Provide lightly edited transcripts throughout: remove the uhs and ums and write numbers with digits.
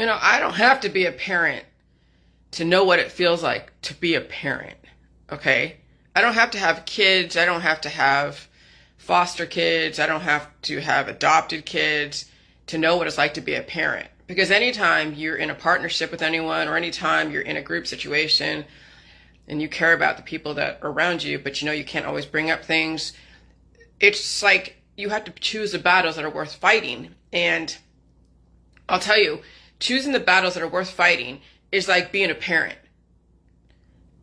I don't have to be a parent to know what it feels like to be a parent, okay? I don't have to have kids. I don't have to have foster kids. I don't have to have adopted kids to know what it's like to be a parent. Because anytime you're in a partnership with anyone, or anytime you're in a group situation and you care about the people that are around you, but you can't always bring up things, it's like you have to choose the battles that are worth fighting. And I'll tell you, choosing the battles that are worth fighting is like being a parent.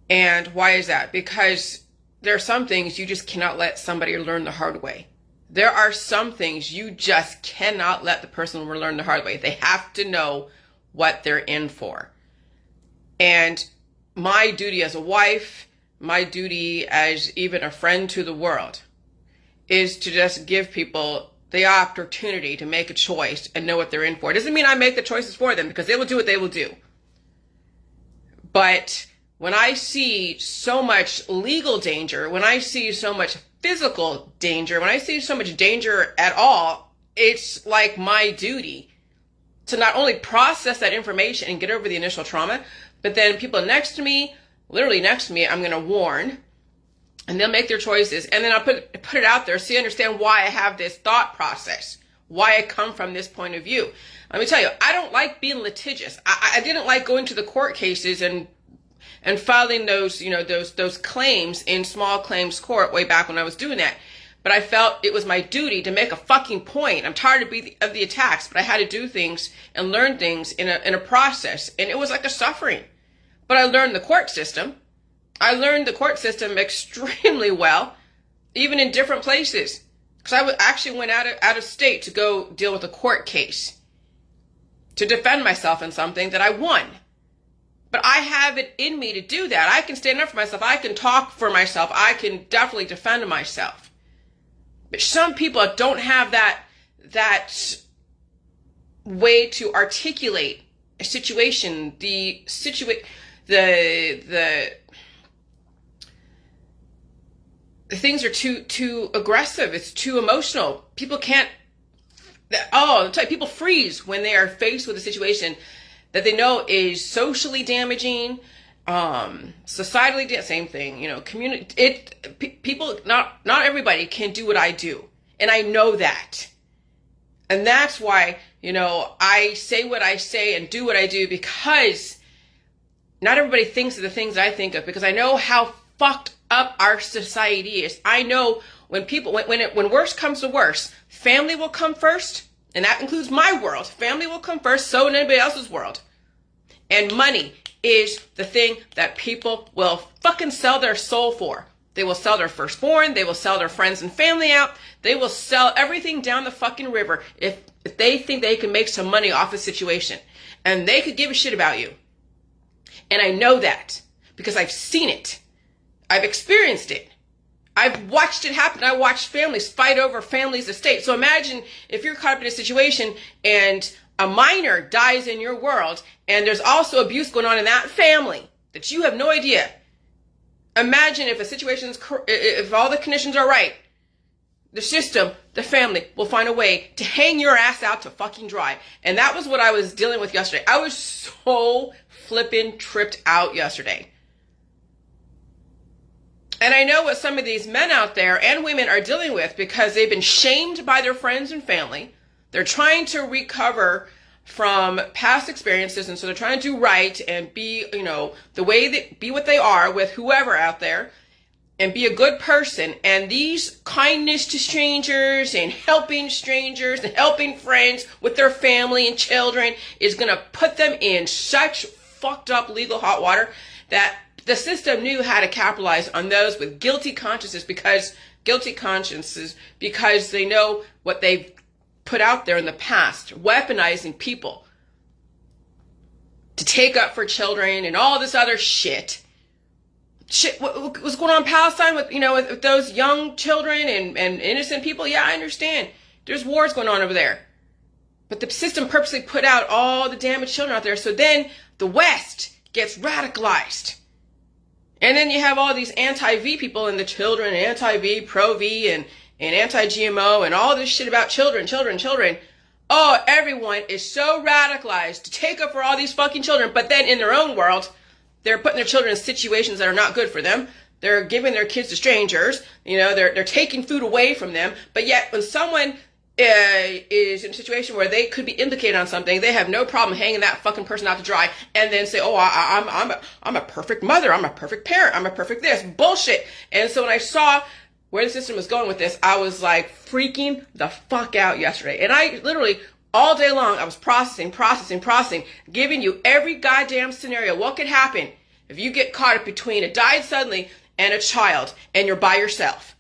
And why is that? Because there are some things you just cannot let somebody learn the hard way. There are some things you just cannot let the person learn the hard way. They have to know what they're in for. And my duty as a wife, my duty as even a friend to the world, is to just give people the opportunity to make a choice and know what they're in for. It doesn't mean I make the choices for them, because they will do what they will do. But when I see so much legal danger, when I see so much physical danger, when I see so much danger at all, it's like my duty to not only process that information and get over the initial trauma, but then people next to me, literally next to me, I'm going to warn, and they'll make their choices. And then I'll put it out there so you understand why I have this thought process, why I come from this point of view. Let me tell you, I don't like being litigious. I didn't like going to the court cases and filing those claims in small claims court way back when I was doing that. But I felt it was my duty to make a fucking point. I'm tired of the attacks, but I had to do things and learn things in a process. And it was like a suffering. But I learned the court system. I learned the court system extremely well, even in different places. Because I actually went out of state to go deal with a court case to defend myself in something that I won. But I have it in me to do that. I can stand up for myself. I can talk for myself. I can definitely defend myself. But some people don't have that way to articulate a situation, the things are too aggressive. It's too emotional. People can't. I'll tell you, people freeze when they are faced with a situation that they know is socially damaging, societally, same thing. People. Not everybody can do what I do, and I know that, and that's why I say what I say and do what I do, because not everybody thinks of the things I think of, because I know how fucked up our society is. I know when worse comes to worse, family will come first, and that includes my world. Family will come first, so in anybody else's world. And money is the thing that people will fucking sell their soul for. They will sell their firstborn, they will sell their friends and family out, they will sell everything down the fucking river if they think they can make some money off the situation. And they could give a shit about you. And I know that because I've seen it. I've experienced it. I've watched it happen. I watched families fight over families' estate. So imagine if you're caught up in a situation and a minor dies in your world, and there's also abuse going on in that family that you have no idea. Imagine if if all the conditions are right, the system, the family will find a way to hang your ass out to fucking dry. And that was what I was dealing with yesterday. I was so flippin' tripped out yesterday. And I know what some of these men out there and women are dealing with, because they've been shamed by their friends and family. They're trying to recover from past experiences, and so they're trying to do right and be, be what they are with whoever out there and be a good person. And these kindness to strangers and helping strangers and helping friends with their family and children is going to put them in such fucked up legal hot water that the system knew how to capitalize on those with guilty consciences because they know what they've put out there in the past, weaponizing people to take up for children and all this other shit. What was going on in Palestine with those young children and innocent people? Yeah, I understand. There's wars going on over there. But the system purposely put out all the damaged children out there, so then the West gets radicalized. And then you have all these anti-V people and the children, anti-V, pro-V, and anti-GMO, and all this shit about children. oh, everyone is so radicalized to take up for all these fucking children, but then in their own world, they're putting their children in situations that are not good for them. They're giving their kids to strangers. They're taking food away from them. But yet, when someone is in a situation where they could be implicated on something, they have no problem hanging that fucking person out to dry and then say, oh, I'm a perfect mother. I'm a perfect parent. I'm a perfect this. Bullshit. And so when I saw where the system was going with this, I was like freaking the fuck out yesterday. And I literally, all day long, I was processing, giving you every goddamn scenario. What could happen if you get caught up between a died suddenly and a child and you're by yourself?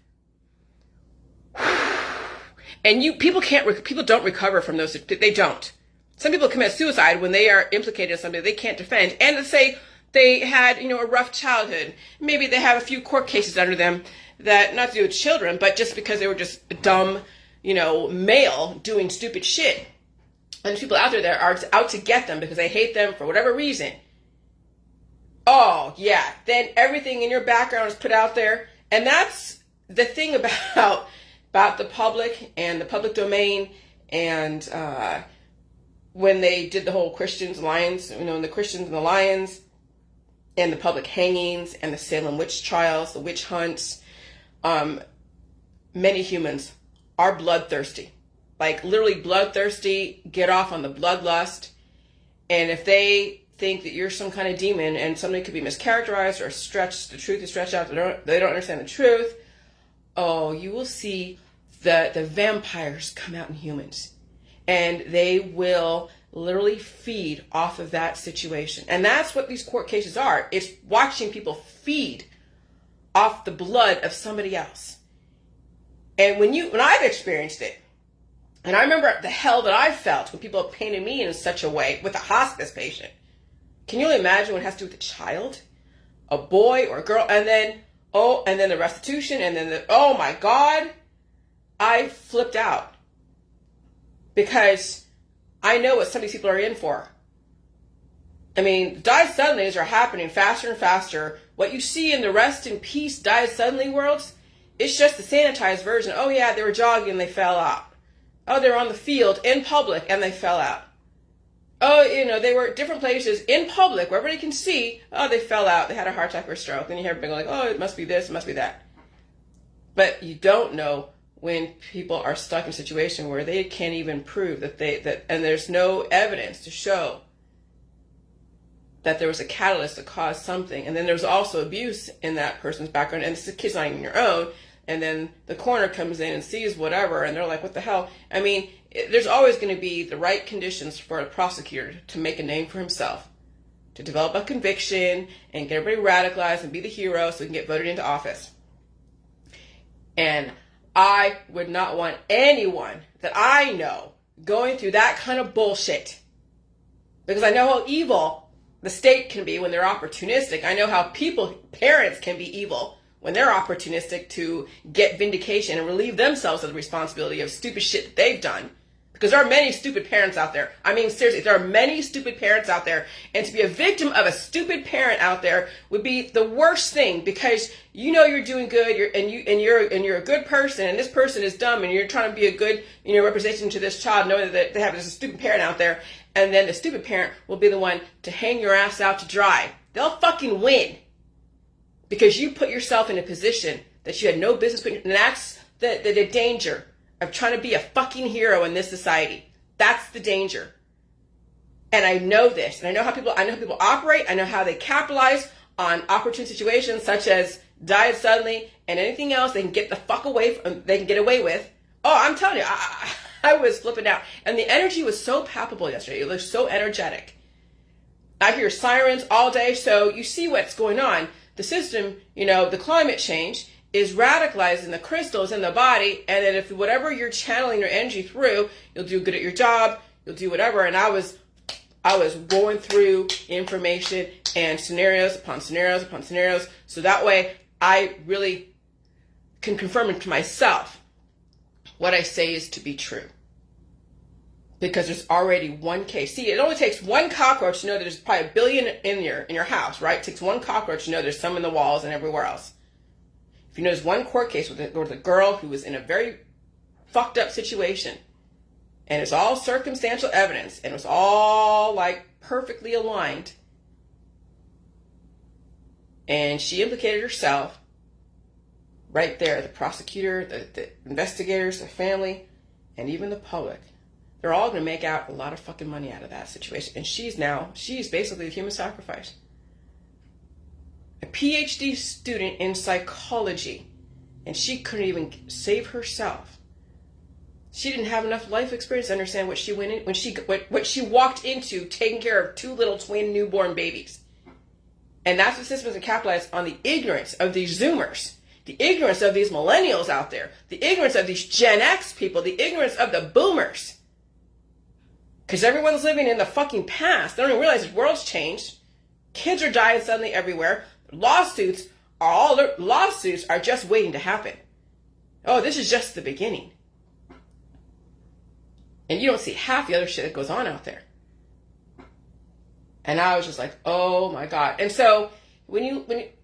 And people don't recover from those. They don't. Some people commit suicide when they are implicated in something they can't defend. And let's say they had, a rough childhood. Maybe they have a few court cases under them that, not to do with children, but just because they were just a dumb, male doing stupid shit. And there's people out there that are out to get them because they hate them for whatever reason. Oh, yeah. Then everything in your background is put out there. And that's the thing about the public and the public domain. And when they did the whole Christians, Lions, and the Christians and the Lions, and the public hangings, and the Salem witch trials, the witch hunts, many humans are bloodthirsty. Like, literally bloodthirsty, get off on the bloodlust. And if they think that you're some kind of demon and something could be mischaracterized or stretched, the truth is stretched out, they don't understand the truth, oh, you will see the vampires come out in humans. And they will literally feed off of that situation. And that's what these court cases are. It's watching people feed off the blood of somebody else. And when I've experienced it, and I remember the hell that I felt when people painted me in such a way with a hospice patient. Can you only imagine what it has to do with a child, a boy or a girl, and then the restitution, and then oh my God, I flipped out because I know what some of these people are in for. I mean, die suddenlies are happening faster and faster. What you see in the rest in peace die suddenly worlds, it's just the sanitized version. Oh yeah, they were jogging and they fell out. Oh, they were on the field in public and they fell out. Oh, they were at different places in public where everybody can see. Oh, they fell out. They had a heart attack or a stroke. Then you hear people like, oh, it must be this, it must be that. But you don't know when people are stuck in a situation where they can't even prove and there's no evidence to show that there was a catalyst that caused something. And then there's also abuse in that person's background, and the kid's not even your own. And then the coroner comes in and sees whatever, and they're like, what the hell? I mean, there's always going to be the right conditions for a prosecutor to make a name for himself, to develop a conviction and get everybody radicalized and be the hero so he can get voted into office. And I would not want anyone that I know going through that kind of bullshit, because I know how evil the state can be when they're opportunistic. I know how parents can be evil when they're opportunistic to get vindication and relieve themselves of the responsibility of stupid shit that they've done. Because there are many stupid parents out there. I mean, seriously, there are many stupid parents out there. And to be a victim of a stupid parent out there would be the worst thing, because you're doing good, you're a good person, and this person is dumb, and you're trying to be a good representation to this child, knowing that they have this stupid parent out there, and then the stupid parent will be the one to hang your ass out to dry. They'll fucking win. Because you put yourself in a position that you had no business putting, and that's the danger of trying to be a fucking hero in this society. That's the danger. And I know this, and I know how people operate. I know how they capitalize on opportune situations such as died suddenly and anything else they can get the fuck they can get away with. Oh, I'm telling you, I was flipping out. And the energy was so palpable yesterday. It was so energetic. I hear sirens all day, so you see what's going on. The system, the climate change is radicalizing the crystals in the body, and then if whatever you're channeling your energy through, you'll do good at your job, you'll do whatever. And I was going through information and scenarios upon scenarios upon scenarios, so that way I really can confirm it to myself what I say is to be true. Because there's already one case. See, it only takes one cockroach to know that there's probably 1 billion in your house, right? It takes one cockroach to know there's some in the walls and everywhere else. If you know there's one court case with a girl who was in a very fucked up situation, And it's all circumstantial evidence. And it was all like perfectly aligned. And she implicated herself right there. The prosecutor, the investigators, the family, and even the public. They're all going to make out a lot of fucking money out of that situation. And she's basically a human sacrifice. A PhD student in psychology. And she couldn't even save herself. She didn't have enough life experience to understand what she went in, what she walked into taking care of 2 little twin newborn babies. And that's what systems are capitalized on, the ignorance of these Zoomers, the ignorance of these millennials out there, the ignorance of these Gen X people, the ignorance of the boomers. Because everyone's living in the fucking past. They don't even realize the world's changed. Kids are dying suddenly everywhere. Lawsuits are just waiting to happen. Oh, this is just the beginning. And you don't see half the other shit that goes on out there. And I was just like, oh my God. And so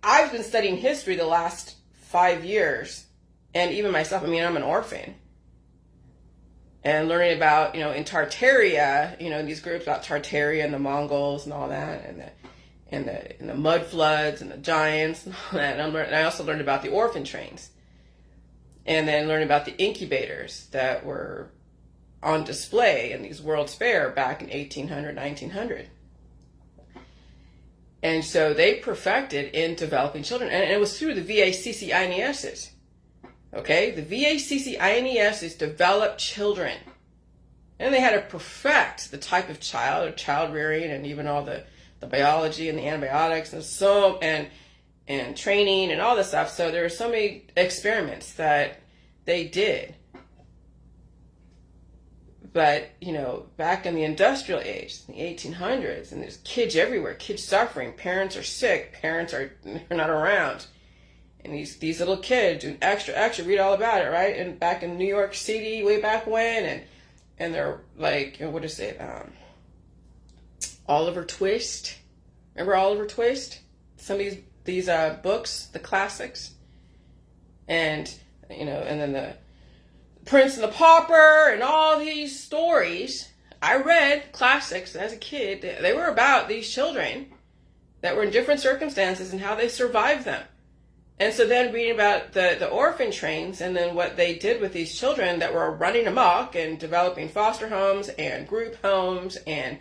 I've been studying history the last 5 years, and even myself, I mean, I'm an orphan. And learning about, in Tartaria, these groups about Tartaria and the Mongols and all that, and the mud floods and the giants and all that. And I also learned about the orphan trains. And then learning about the incubators that were on display in these World's Fair back in 1800, 1900. And so they perfected in developing children. And it was through the VACCINESs. Okay? The VACCINESs developed children. And they had to perfect the type of child rearing, and even all the biology and the antibiotics and training and all this stuff. So there were so many experiments that they did. But, back in the industrial age, the 1800s, and there's kids everywhere, kids suffering, parents are sick, parents are not around. And these little kids doing extra, read all about it, right? And back in New York City, way back when, and they're like, what is it? Oliver Twist. Remember Oliver Twist? Some of these books, the classics. And, and then the Prince and the Pauper and all these stories. I read classics as a kid. They were about these children that were in different circumstances and how they survived them. And so then reading about the orphan trains, and then what they did with these children that were running amok and developing foster homes and group homes and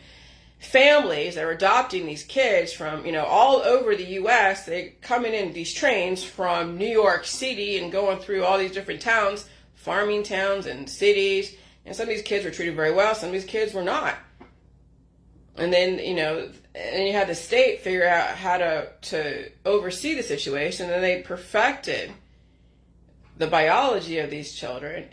families that were adopting these kids from, all over the U.S. They coming in these trains from New York City and going through all these different towns, farming towns and cities, and some of these kids were treated very well, some of these kids were not. And then, and you had the state figure out how to oversee the situation, and they perfected the biology of these children.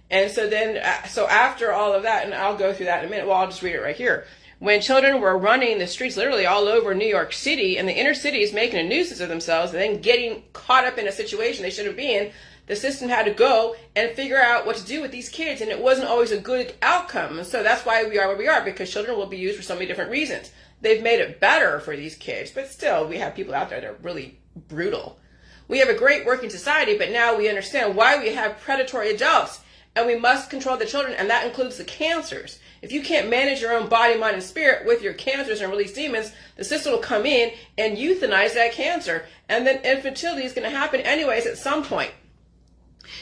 And so then, so after all of that, and I'll go through that in a minute, well, I'll just read it right here. When children were running the streets literally all over New York City, and the inner cities making a nuisance of themselves, and then getting caught up in a situation they shouldn't be in, the system had to go and figure out what to do with these kids, and it wasn't always a good outcome. And so that's why we are where we are, because children will be used for so many different reasons. They've made it better for these kids, but still, we have people out there that are really brutal. We have a great working society, but now we understand why we have predatory adults, and we must control the children, and that includes the cancers. If you can't manage your own body, mind, and spirit with your cancers and release demons, the system will come in and euthanize that cancer, and then infertility is going to happen anyways at some point.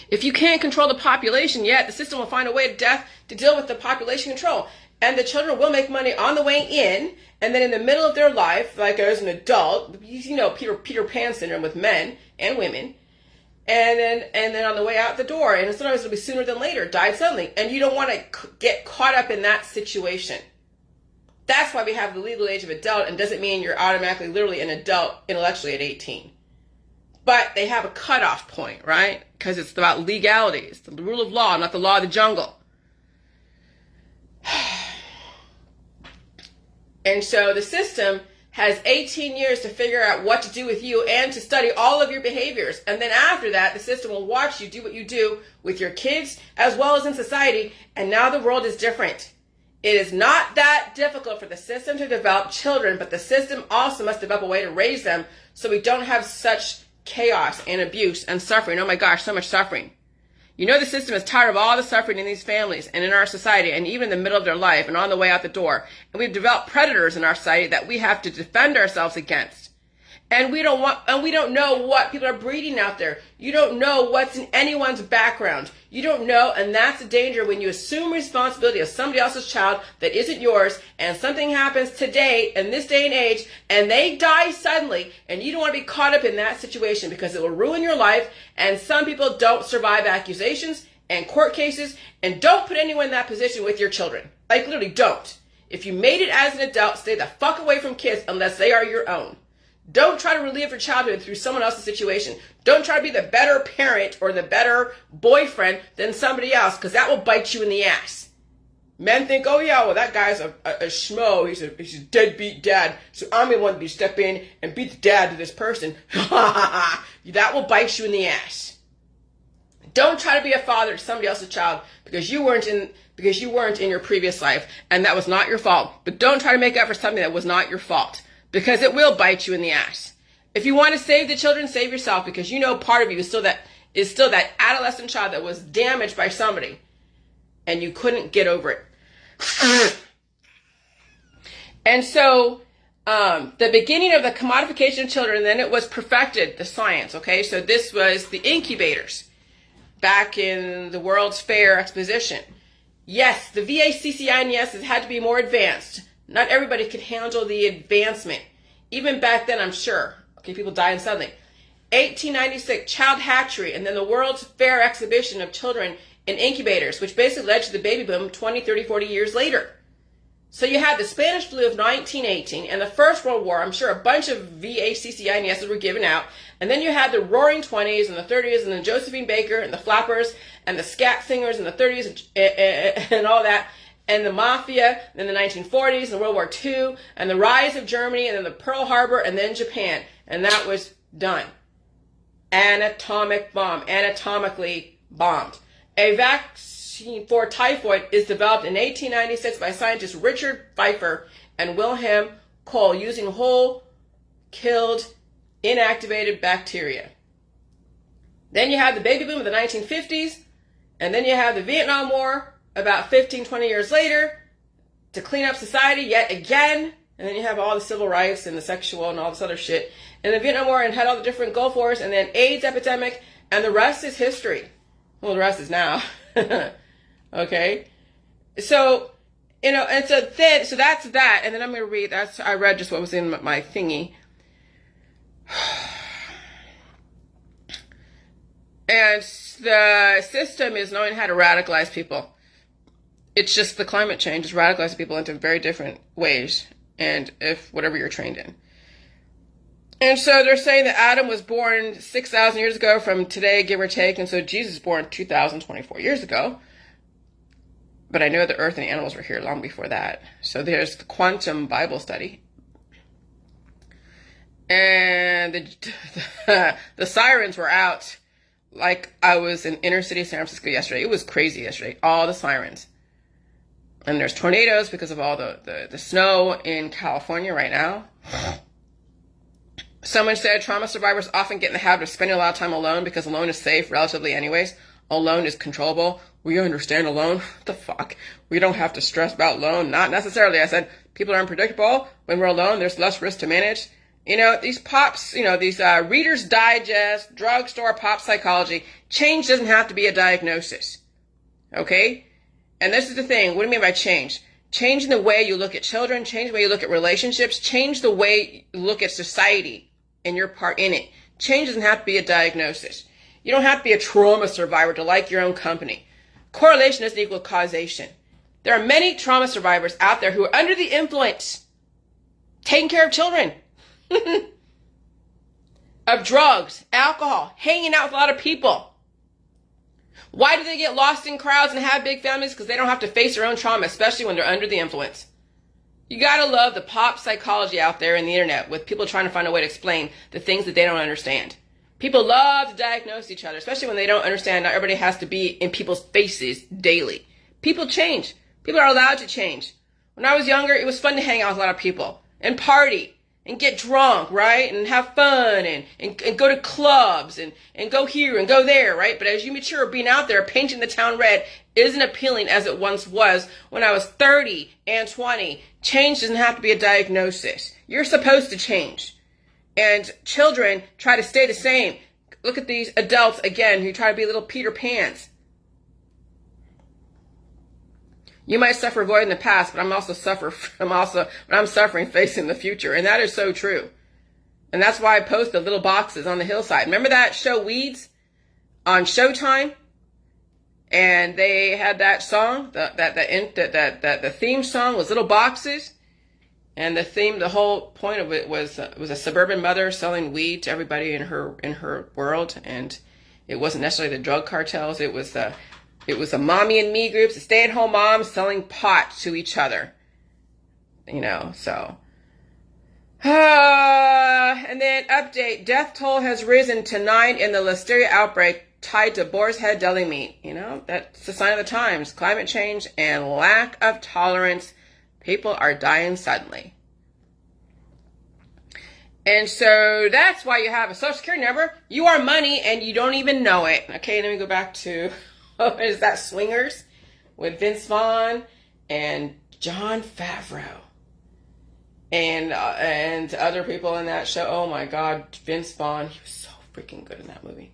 If you can't control the population yet, the system will find a way to deal with the population control. And the children will make money on the way in, and then in the middle of their life, like as an adult, Peter Pan syndrome with men and women, and then on the way out the door, and sometimes it'll be sooner than later, died suddenly. And you don't want to get caught up in that situation. That's why we have the legal age of adult, and doesn't mean you're automatically literally an adult intellectually at 18. But they have a cutoff point, right? Because it's about legality. It's the rule of law, not the law of the jungle. And so the system has 18 years to figure out what to do with you and to study all of your behaviors. And then after that, the system will watch you do what you do with your kids as well as in society. And now the world is different. It is not that difficult for the system to develop children, but the system also must develop a way to raise them so we don't have such chaos and abuse and suffering. Oh my gosh, so much suffering. You know the system is tired of all the suffering in these families and in our society and even in the middle of their life and on the way out the door. And we've developed predators in our society that we have to defend ourselves against. And we don't know what people are breeding out there. You don't know what's in anyone's background. You don't know, and that's the danger when you assume responsibility of somebody else's child that isn't yours, and something happens today, in this day and age, and they die suddenly, and you don't want to be caught up in that situation because it will ruin your life, and some people don't survive accusations and court cases, and don't put anyone in that position with your children. Like, literally don't. If you made it as an adult, stay the fuck away from kids unless they are your own. Don't try to relive your childhood through someone else's situation. Don't try to be the better parent or the better boyfriend than somebody else, because that will bite you in the ass. Men think, oh yeah, well that guy's a schmo. He's a deadbeat dad, so I'm the one to step in and beat the dad to this person. That will bite you in the ass. Don't try to be a father to somebody else's child because you weren't in your previous life, and that was not your fault. But don't try to make up for something that was not your fault, because it will bite you in the ass. If you want to save the children, save yourself, because you know part of you is still that adolescent child that was damaged by somebody, and you couldn't get over it. And so, the beginning of the commodification of children, and then it was perfected, the science, okay? So this was the incubators back in the World's Fair exposition. Yes, the VACCINES has had to be more advanced. Not everybody could handle the advancement. Even back then, I'm sure. Okay, people dying suddenly. 1896, child hatchery, and then the World's Fair exhibition of children in incubators, which basically led to the baby boom 20, 30, 40 years later. So you had the Spanish flu of 1918 and the First World War. I'm sure a bunch of VACCINESs were given out. And then you had the Roaring 20s and the 30s and the Josephine Baker and the Flappers and the scat singers in the 30s and all that. And the Mafia, and then the 1940s, and World War II, and the rise of Germany, and then the Pearl Harbor, and then Japan. And that was done. Atomic bomb, anatomically bombed. A vaccine for typhoid is developed in 1896 by scientists Richard Pfeiffer and Wilhelm Kohl using whole killed inactivated bacteria. Then you have the baby boom of the 1950s, and then you have the Vietnam War about 15, 20 years later to clean up society yet again. And then you have all the civil rights and the sexual and all this other shit. And the Vietnam War and had all the different Gulf Wars and then AIDS epidemic, and the rest is history. Well, the rest is now. Okay? So, and so that's that. And then I'm going to read, I read just what was in my thingy. And the system is knowing how to radicalize people. It's just the climate change is radicalizing people into very different ways, and if whatever you're trained in. And so they're saying that Adam was born 6,000 years ago from today, give or take, and so Jesus was born 2,024 years ago. But I know the earth and the animals were here long before that. So there's the quantum Bible study. And the sirens were out like I was in inner city San Francisco yesterday. It was crazy yesterday, all the sirens. And there's tornadoes because of all the snow in California right now. Someone said trauma survivors often get in the habit of spending a lot of time alone because alone is safe relatively anyways. Alone is controllable. We understand alone. What the fuck? We don't have to stress about alone. Not necessarily. I said people are unpredictable. When we're alone, there's less risk to manage. These pops, these Reader's Digest, drugstore pop psychology, change doesn't have to be a diagnosis. Okay? And this is the thing. What do you mean by change? Change in the way you look at children, change the way you look at relationships, change the way you look at society and your part in it. Change doesn't have to be a diagnosis. You don't have to be a trauma survivor to like your own company. Correlation doesn't equal causation. There are many trauma survivors out there who are under the influence, taking care of children, of drugs, alcohol, hanging out with a lot of people. Why do they get lost in crowds and have big families? Because they don't have to face their own trauma, especially when they're under the influence. You gotta love the pop psychology out there in the internet with people trying to find a way to explain the things that they don't understand. People love to diagnose each other, especially when they don't understand not everybody has to be in people's faces daily. People change. People are allowed to change. When I was younger, it was fun to hang out with a lot of people and party. and get drunk, right? And have fun and go to clubs and go here and go there, right? But as you mature, being out there painting the town red isn't appealing as it once was when I was 30 and 20. Change doesn't have to be a diagnosis. You're supposed to change. And children try to stay the same. Look at these adults, again, who try to be little Peter Pans. You might suffer avoiding the past, but I'm suffering facing the future. And that is so true. And that's why I post the little boxes on the hillside. Remember that show Weeds on Showtime? And they had that song, the theme song was little boxes. And the whole point of it was a suburban mother selling weed to everybody in her world. And it wasn't necessarily the drug cartels. It was the mommy and me groups, the stay-at-home moms selling pot to each other. So. And then update, death toll has risen to 9 in the listeria outbreak tied to boar's head deli meat. That's the sign of the times. Climate change and lack of tolerance. People are dying suddenly. And so that's why you have a social security number. You are money and you don't even know it. Okay, let me go back to... is that Swingers with Vince Vaughn and Jon Favreau and other people in that show. Oh my God, Vince Vaughn, he was so freaking good in that movie.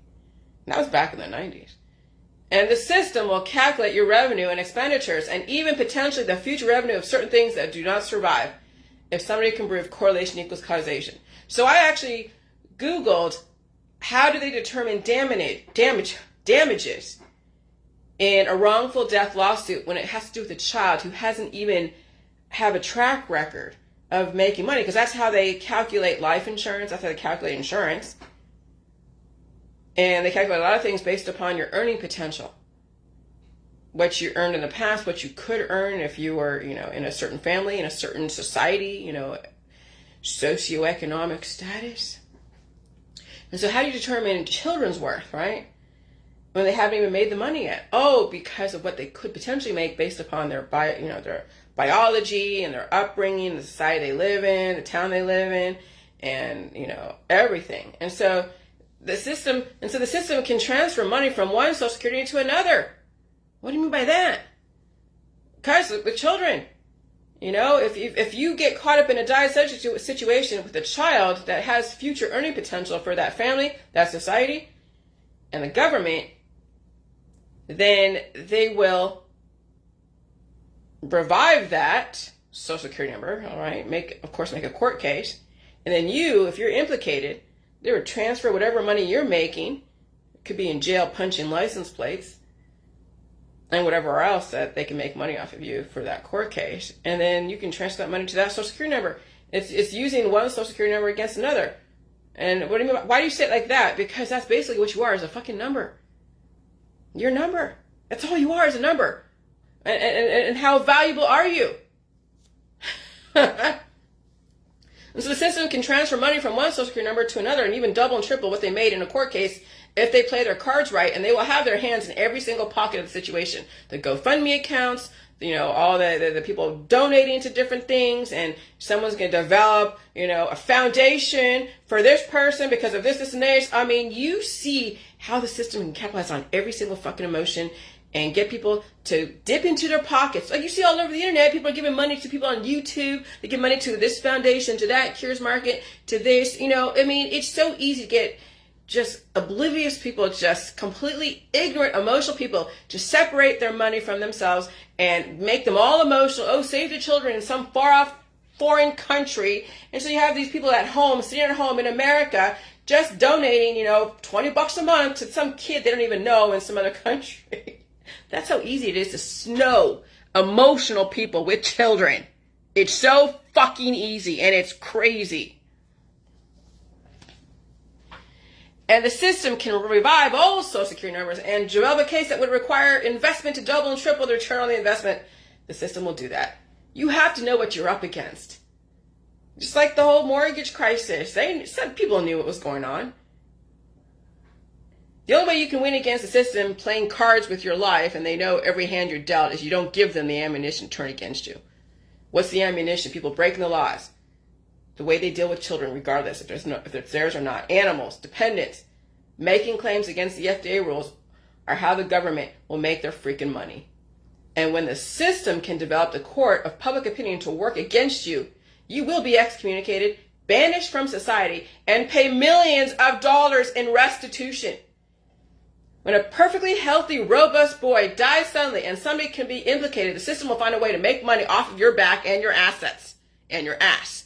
And that was back in the 90s. And the system will calculate your revenue and expenditures and even potentially the future revenue of certain things that do not survive if somebody can prove correlation equals causation. So I actually Googled, how do they determine damages in a wrongful death lawsuit when it has to do with a child who hasn't even have a track record of making money? Because that's how they calculate life insurance. That's how they calculate insurance. And they calculate a lot of things based upon your earning potential. What you earned in the past, what you could earn if you were, in a certain family, in a certain society, socioeconomic status. And so how do you determine children's worth, right? When they haven't even made the money yet. Oh, because of what they could potentially make based upon their biology and their upbringing, the society they live in, the town they live in, and, everything. And so the system can transfer money from one social security to another. What do you mean by that? Because with children, if you get caught up in a dire situation with a child that has future earning potential for that family, that society, and the government, then they will revive that social security number, all right, make a court case, and then you, if you're implicated, they would transfer whatever money you're making, it could be in jail punching license plates, and whatever else that they can make money off of you for that court case, and then you can transfer that money to that social security number. It's using one social security number against another. And what do you mean? Why do you say it like that? Because that's basically what you are, is a fucking number. Your number. That's all you are, is a number. And how valuable are you? And so the system can transfer money from one social security number to another and even double and triple what they made in a court case if they play their cards right, and they will have their hands in every single pocket of the situation. The GoFundMe accounts, all the people donating to different things, and someone's going to develop, a foundation for this person because of this, and this. I mean, you see how the system can capitalize on every single fucking emotion and get people to dip into their pockets. Like you see all over the internet, people are giving money to people on YouTube. They give money to this foundation, to that Cures Market, to this, it's so easy to get just oblivious people, just completely ignorant, emotional people to separate their money from themselves and make them all emotional. Oh, save the children in some far off foreign country. And so you have these people at home, sitting at home in America, just donating, $20 a month to some kid they don't even know in some other country. That's how easy it is to snow emotional people with children. It's so fucking easy, and it's crazy. And the system can revive old social security numbers and develop a case that would require investment to double and triple the return on the investment. The system will do that. You have to know what you're up against. Just like the whole mortgage crisis. Some people knew what was going on. The only way you can win against the system playing cards with your life, and they know every hand you're dealt, is you don't give them the ammunition to turn against you. What's the ammunition? People breaking the laws. the way they deal with children, regardless if it's theirs or not. Animals, dependents, making claims against the FDA rules are how the government will make their freaking money. And when the system can develop the court of public opinion to work against you, you will be excommunicated, banished from society, and pay millions of dollars in restitution. When a perfectly healthy, robust boy dies suddenly and somebody can be implicated, the system will find a way to make money off of your back and your assets and your assets.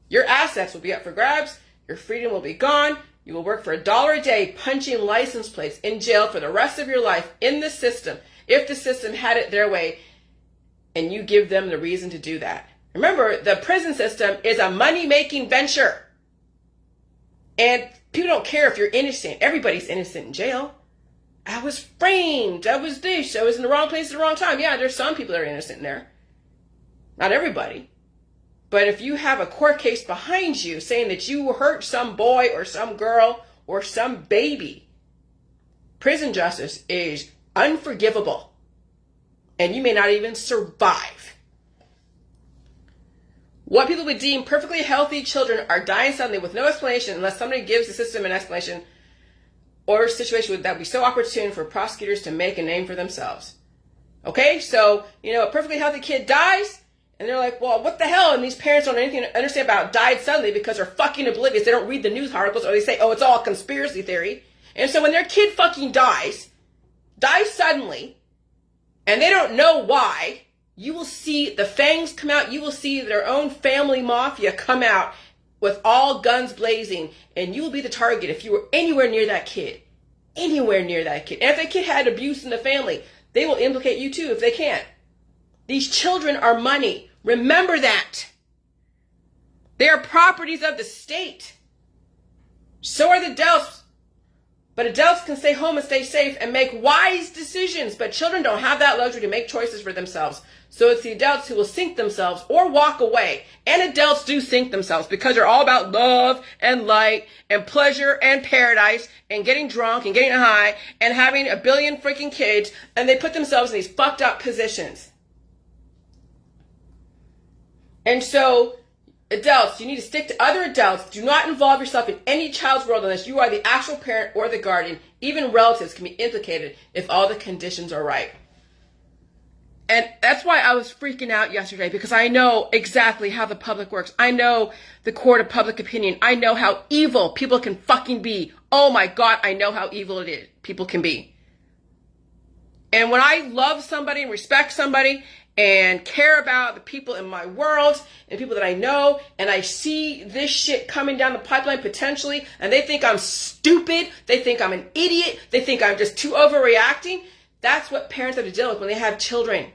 Your assets will be up for grabs. Your freedom will be gone. You will work for $1 a day punching license plates in jail for the rest of your life in the system, if the system had it their way and you give them the reason to do that. Remember, the prison system is a money-making venture. And people don't care if you're innocent. Everybody's innocent in jail. I was framed. I was this. I was in the wrong place at the wrong time. Yeah, there's some people that are innocent in there. Not everybody. But if you have a court case behind you saying that you hurt some boy or some girl or some baby, prison justice is unforgivable. And you may not even survive. What people would deem perfectly healthy children are dying suddenly with no explanation unless somebody gives the system an explanation or a situation that would be so opportune for prosecutors to make a name for themselves. Okay, so, a perfectly healthy kid dies, and they're like, well, what the hell? And these parents don't know anything to understand about died suddenly because they're fucking oblivious. They don't read the news articles, or they say, oh, it's all conspiracy theory. And so when their kid fucking dies suddenly, and they don't know why, you will see the fangs come out. You will see their own family mafia come out with all guns blazing. And you will be the target if you were anywhere near that kid. Anywhere near that kid. And if that kid had abuse in the family, they will implicate you too if they can. These children are money. Remember that. They are properties of the state. So are the adults. But adults can stay home and stay safe and make wise decisions. But children don't have that luxury to make choices for themselves. So it's the adults who will sink themselves or walk away. And adults do sink themselves because they're all about love and light and pleasure and paradise and getting drunk and getting high and having a billion freaking kids. And they put themselves in these fucked up positions. And so, adults, you need to stick to other adults. Do not involve yourself in any child's world unless you are the actual parent or the guardian. Even relatives can be implicated if all the conditions are right. And that's why I was freaking out yesterday, because I know exactly how the public works. I know the court of public opinion. I know how evil people can fucking be. Oh my God, I know how evil it is. People can be. And when I love somebody and respect somebody and care about the people in my world and people that I know, and I see this shit coming down the pipeline potentially, and they think I'm stupid, they think I'm an idiot, they think I'm just too overreacting, that's what parents have to deal with when they have children.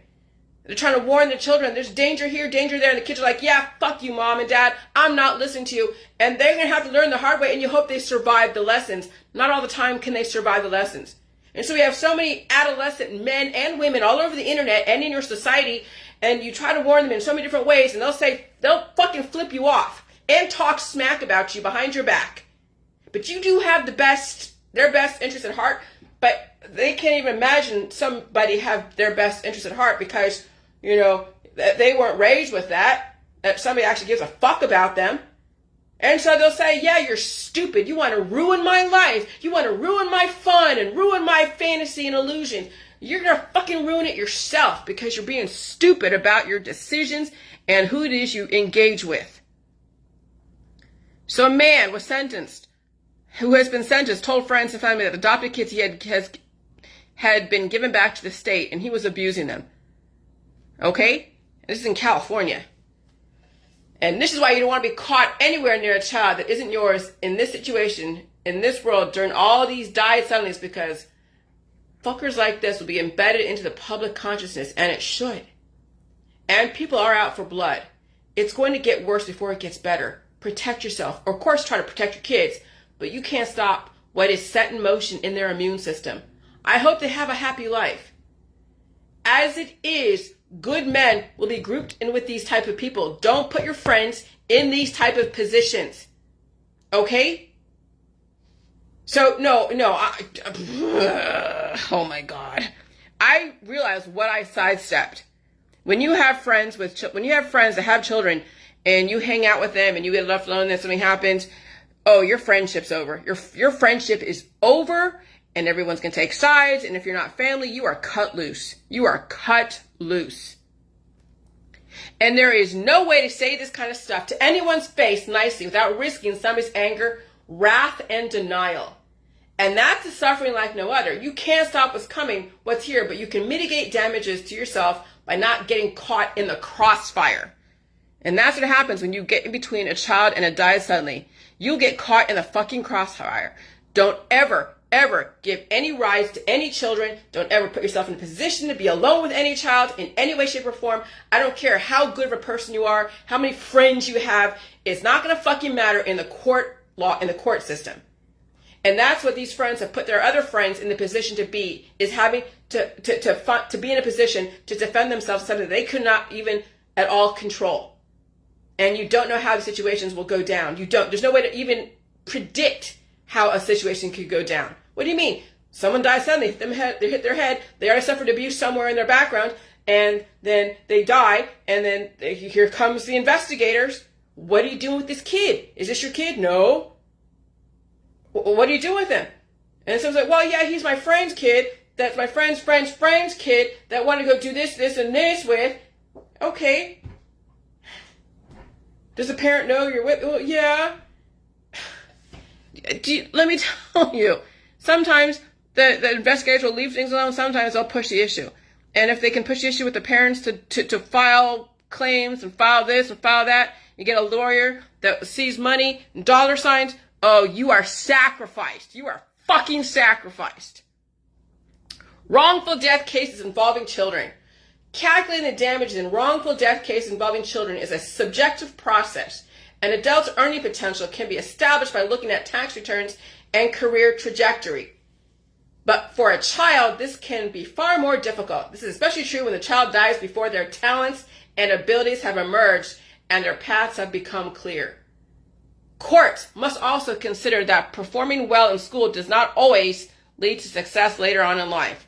They're trying to warn their children, there's danger here, danger there, and the kids are like, yeah, fuck you, mom and dad, I'm not listening to you. And they're going to have to learn the hard way, and you hope they survive the lessons. Not all the time can they survive the lessons. And so we have so many adolescent men and women all over the internet and in your society, and you try to warn them in so many different ways, and they'll fucking flip you off and talk smack about you behind your back. But you do have their best interest at heart, but they can't even imagine somebody have their best interest at heart because, they weren't raised with that somebody actually gives a fuck about them. And so they'll say, yeah, you're stupid. You want to ruin my life. You want to ruin my fun and ruin my fantasy and illusion. You're going to fucking ruin it yourself because you're being stupid about your decisions and who it is you engage with. So a man who has been sentenced, told friends and family that adopted kids he had been given back to the state and he was abusing them. Okay? This is in California. And this is why you don't want to be caught anywhere near a child that isn't yours in this situation, in this world, during all these died suddenlies, because fuckers like this will be embedded into the public consciousness, and it should. And people are out for blood. It's going to get worse before it gets better. Protect yourself. Or, of course, try to protect your kids, but you can't stop what is set in motion in their immune system. I hope they have a happy life. As it is, good men will be grouped in with these type of people. Don't put your friends in these type of positions. Okay? So, oh my God. I realize what I sidestepped. When you have friends that have children and you hang out with them and you get left alone and something happens, oh, your friendship's over. Your friendship is over, and everyone's going to take sides. And if you're not family, you are cut loose. You are cut loose. And there is no way to say this kind of stuff to anyone's face nicely without risking somebody's anger, wrath, and denial. And that's a suffering like no other. You can't stop what's coming, what's here, but you can mitigate damages to yourself by not getting caught in the crossfire. And that's what happens when you get in between a child and a died suddenly. You'll get caught in the fucking crossfire. Don't ever, ever give any rights to any children. Don't ever put yourself in a position to be alone with any child in any way, shape, or form. I don't care how good of a person you are, how many friends you have. It's not going to fucking matter in the court law, in the court system. And that's what these friends have put their other friends in the position to be, is having to be in a position to defend themselves, something that they could not even at all control. And you don't know how the situations will go down. There's no way to even predict how a situation could go down. What do you mean? Someone dies suddenly, they hit their head, they already suffered abuse somewhere in their background, and then they die, and then here comes the investigators. What are you doing with this kid? Is this your kid? No. What do you do with him? And someone's like, well, yeah, he's my friend's kid. That's my friend's kid that wanted to go do this, this, and this with. Okay. Does the parent know you're with? Well, yeah. Let me tell you, sometimes the investigators will leave things alone. Sometimes they'll push the issue. And if they can push the issue with the parents to file claims and file this and file that, you get a lawyer that sees money and dollar signs. Oh, you are sacrificed. You are fucking sacrificed. Wrongful death cases involving children. Calculating the damages in wrongful death cases involving children is a subjective process. An adult's earning potential can be established by looking at tax returns and career trajectory. But for a child, this can be far more difficult. This is especially true when the child dies before their talents and abilities have emerged and their paths have become clear. Courts must also consider that performing well in school does not always lead to success later on in life.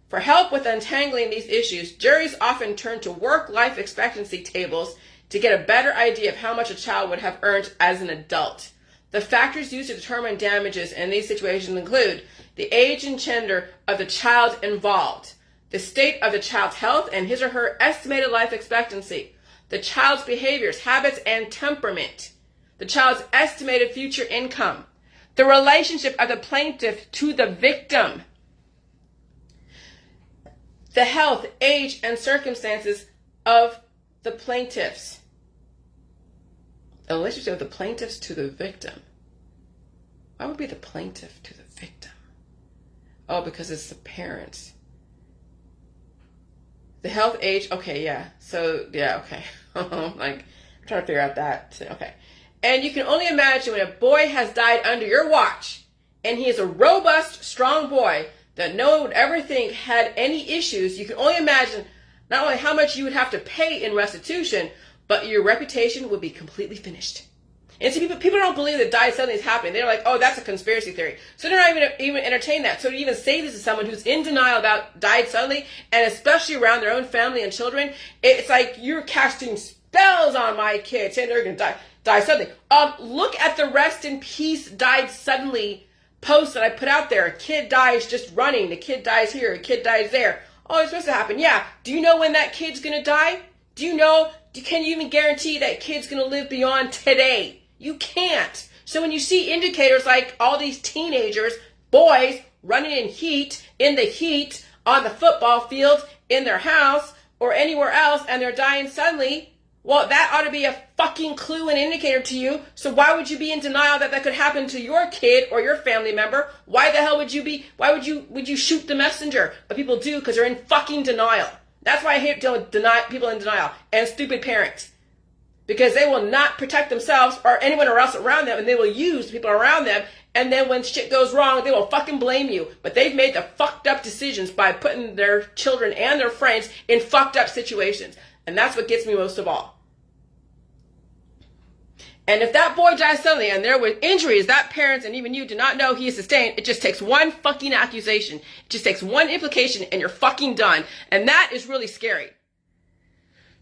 For help with untangling these issues, juries often turn to work-life expectancy tables to get a better idea of how much a child would have earned as an adult. The factors used to determine damages in these situations include the age and gender of the child involved, the state of the child's health and his or her estimated life expectancy, the child's behaviors, habits, and temperament, the child's estimated future income, the relationship of the plaintiff to the victim, the health, age, and circumstances of the plaintiffs. The relationship of the plaintiffs to the victim. Why would it be the plaintiff to the victim? Oh, because it's the parents. The health, age, okay, yeah. So, yeah, okay. I'm trying to figure out that. Okay. And you can only imagine when a boy has died under your watch, and he is a robust, strong boy that no one would ever think had any issues. You can only imagine not only how much you would have to pay in restitution, but your reputation would be completely finished. And see, people don't believe that died suddenly is happening. They're like, oh, that's a conspiracy theory. So they're not even entertain that. So to even say this to someone who's in denial about died suddenly, and especially around their own family and children, it's like you're casting spells on my kids, saying they're going to die suddenly. Look at the rest in peace, died suddenly post that I put out there. A kid dies just running. The kid dies here. A kid dies there. Oh, it's supposed to happen. Yeah. Do you know when that kid's going to die? Do you know? Can you even guarantee that kid's going to live beyond today? You can't. So when you see indicators like all these teenagers, boys, running in the heat, on the football field, in their house, or anywhere else, and they're dying suddenly, well, that ought to be a fucking clue and indicator to you. So why would you be in denial that that could happen to your kid or your family member? Why the hell would you shoot the messenger? But people do because they're in fucking denial. That's why I hate dealing with people in denial and stupid parents. Because they will not protect themselves or anyone else around them, and they will use people around them, and then when shit goes wrong, they will fucking blame you. But they've made the fucked up decisions by putting their children and their friends in fucked up situations. And that's what gets me most of all. And if that boy dies suddenly and there were injuries that parents and even you do not know he has sustained, it just takes one fucking accusation. It just takes one implication and you're fucking done. And that is really scary.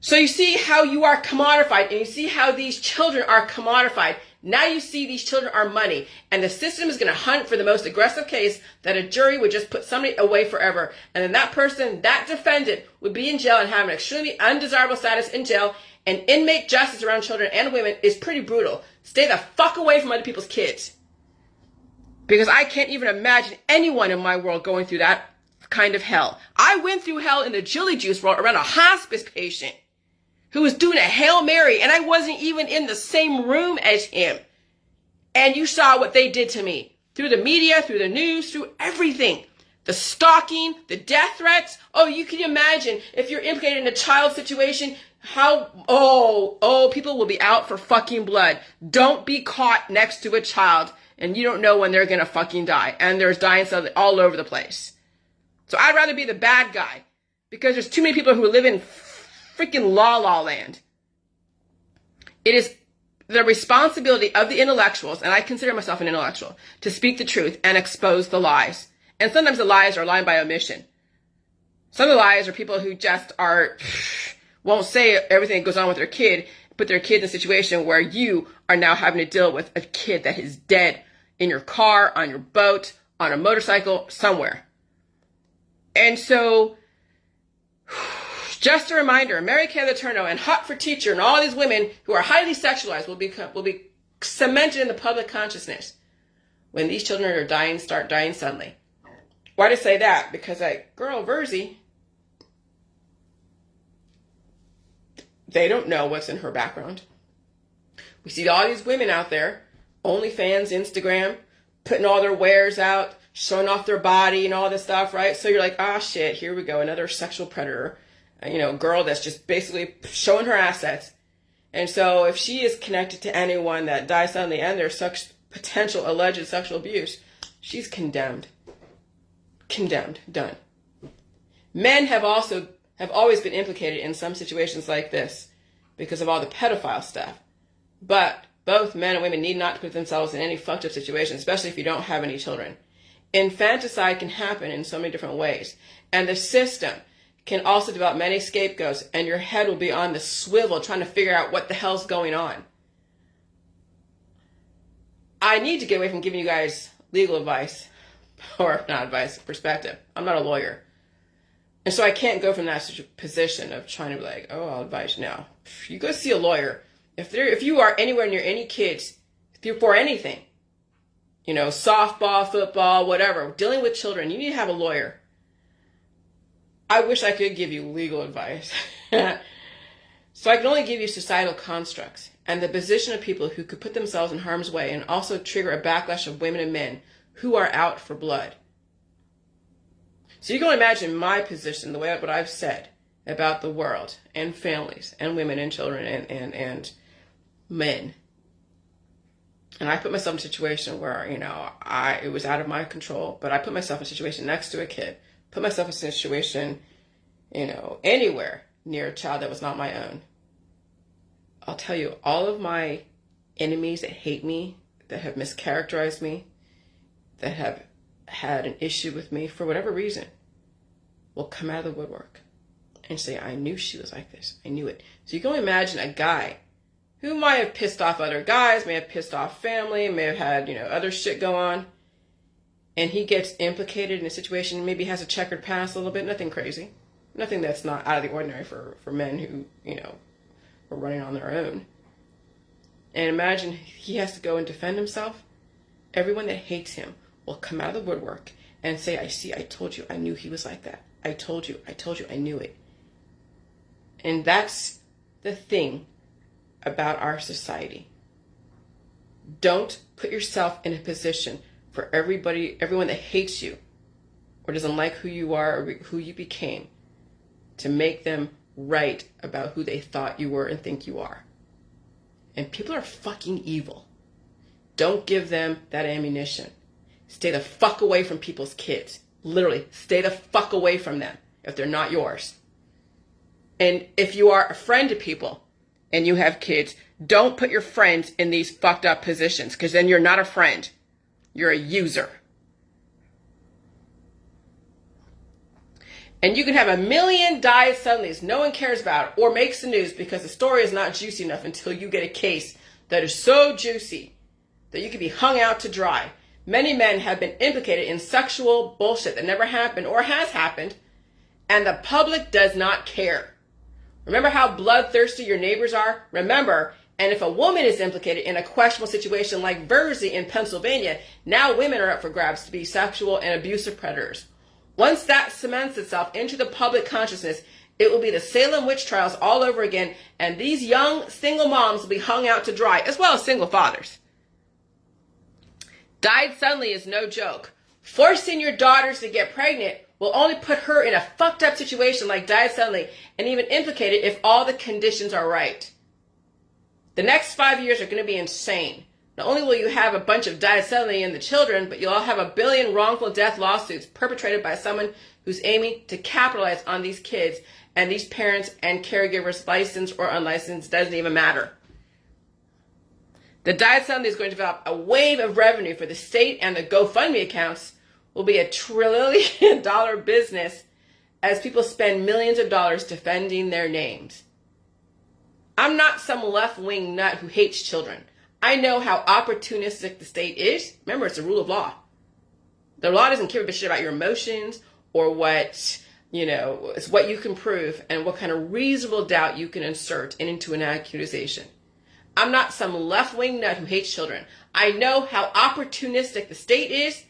So you see how you are commodified, and you see how these children are commodified. Now you see these children are money, and the system is going to hunt for the most aggressive case that a jury would just put somebody away forever. And then that person, that defendant, would be in jail and have an extremely undesirable status in jail. And inmate justice around children and women is pretty brutal. Stay the fuck away from other people's kids. Because I can't even imagine anyone in my world going through that kind of hell. I went through hell in the Jilly Juice world around a hospice patient who was doing a Hail Mary, and I wasn't even in the same room as him. And you saw what they did to me. Through the media, through the news, through everything. The stalking, the death threats. Oh, you can imagine if you're implicated in a child situation, people will be out for fucking blood. Don't be caught next to a child and you don't know when they're gonna fucking die. And there's dying cells all over the place. So I'd rather be the bad guy because there's too many people who live in freaking la land. It is the responsibility of the intellectuals, and I consider myself an intellectual, to speak the truth and expose the lies. And sometimes the lies are lying by omission. Some of the lies are people who just won't say everything that goes on with their kid, put their kid in a situation where you are now having to deal with a kid that is dead in your car, on your boat, on a motorcycle, somewhere. And so, just a reminder, Mary Kay Letourneau and Hot for Teacher and all these women who are highly sexualized will be cemented in the public consciousness when these children are start dying suddenly. Why do I say that? Because girl, Verzi, they don't know what's in her background. We see all these women out there, OnlyFans, Instagram, putting all their wares out, showing off their body and all this stuff, right? So you're like, shit, here we go, another sexual predator. Girl that's just basically showing her assets. And so if she is connected to anyone that dies suddenly and there's such potential alleged sexual abuse, she's condemned. Condemned. Done. Men have always been implicated in some situations like this because of all the pedophile stuff. But both men and women need not put themselves in any fucked up situation, especially if you don't have any children. Infanticide can happen in so many different ways. And the system can also develop many scapegoats, and your head will be on the swivel trying to figure out what the hell's going on. I need to get away from giving you guys legal advice, or not advice, perspective. I'm not a lawyer. And so I can't go from that position of trying to be like, I'll advise. No. You go see a lawyer. If you are anywhere near any kids, for anything, softball, football, whatever, dealing with children, you need to have a lawyer. I wish I could give you legal advice. So I can only give you societal constructs and the position of people who could put themselves in harm's way and also trigger a backlash of women and men who are out for blood. So you can only imagine my position, the way what I've said about the world and families and women and children and men. And I put myself in a situation where, it was out of my control, but I put myself in a situation next to a kid. Put myself in a situation, anywhere near a child that was not my own. I'll tell you, all of my enemies that hate me, that have mischaracterized me, that have had an issue with me for whatever reason, will come out of the woodwork and say, I knew she was like this. I knew it. So you can only imagine a guy who might have pissed off other guys, may have pissed off family, may have had, other shit go on. And he gets implicated in a situation, maybe has a checkered past a little bit, nothing crazy. Nothing that's not out of the ordinary for men who, are running on their own. And imagine he has to go and defend himself. Everyone that hates him will come out of the woodwork and say, I told you, I knew he was like that. I told you, I knew it. And that's the thing about our society. Don't put yourself in a position for everyone that hates you or doesn't like who you are or who you became, to make them right about who they thought you were and think you are. And people are fucking evil. Don't give them that ammunition. Stay the fuck away from people's kids. Literally, stay the fuck away from them if they're not yours. And if you are a friend to people and you have kids, don't put your friends in these fucked up positions, because then you're not a friend. You're a user. And you can have a million died suddenlies no one cares about or makes the news because the story is not juicy enough until you get a case that is so juicy that you can be hung out to dry. Many men have been implicated in sexual bullshit that never happened or has happened, and the public does not care. Remember how bloodthirsty your neighbors are? Remember, and if a woman is implicated in a questionable situation like Verzi in Pennsylvania, now women are up for grabs to be sexual and abusive predators. Once that cements itself into the public consciousness, it will be the Salem witch trials all over again, and these young single moms will be hung out to dry, as well as single fathers. Died suddenly is no joke. Forcing your daughters to get pregnant will only put her in a fucked up situation like died suddenly, and even implicated if all the conditions are right. The next 5 years are going to be insane. Not only will you have a bunch of died suddenly in the children, but you'll all have a billion wrongful death lawsuits perpetrated by someone who's aiming to capitalize on these kids, and these parents and caregivers, licensed or unlicensed, doesn't even matter. The died suddenly is going to develop a wave of revenue for the state, and the GoFundMe accounts will be $1 trillion business as people spend millions of dollars defending their names. I'm not some left-wing nut who hates children. I know how opportunistic the state is. Remember, it's the rule of law. The law doesn't care a shit about your emotions or what, it's what you can prove and what kind of reasonable doubt you can insert into an accusation. I'm not some left-wing nut who hates children. I know how opportunistic the state is,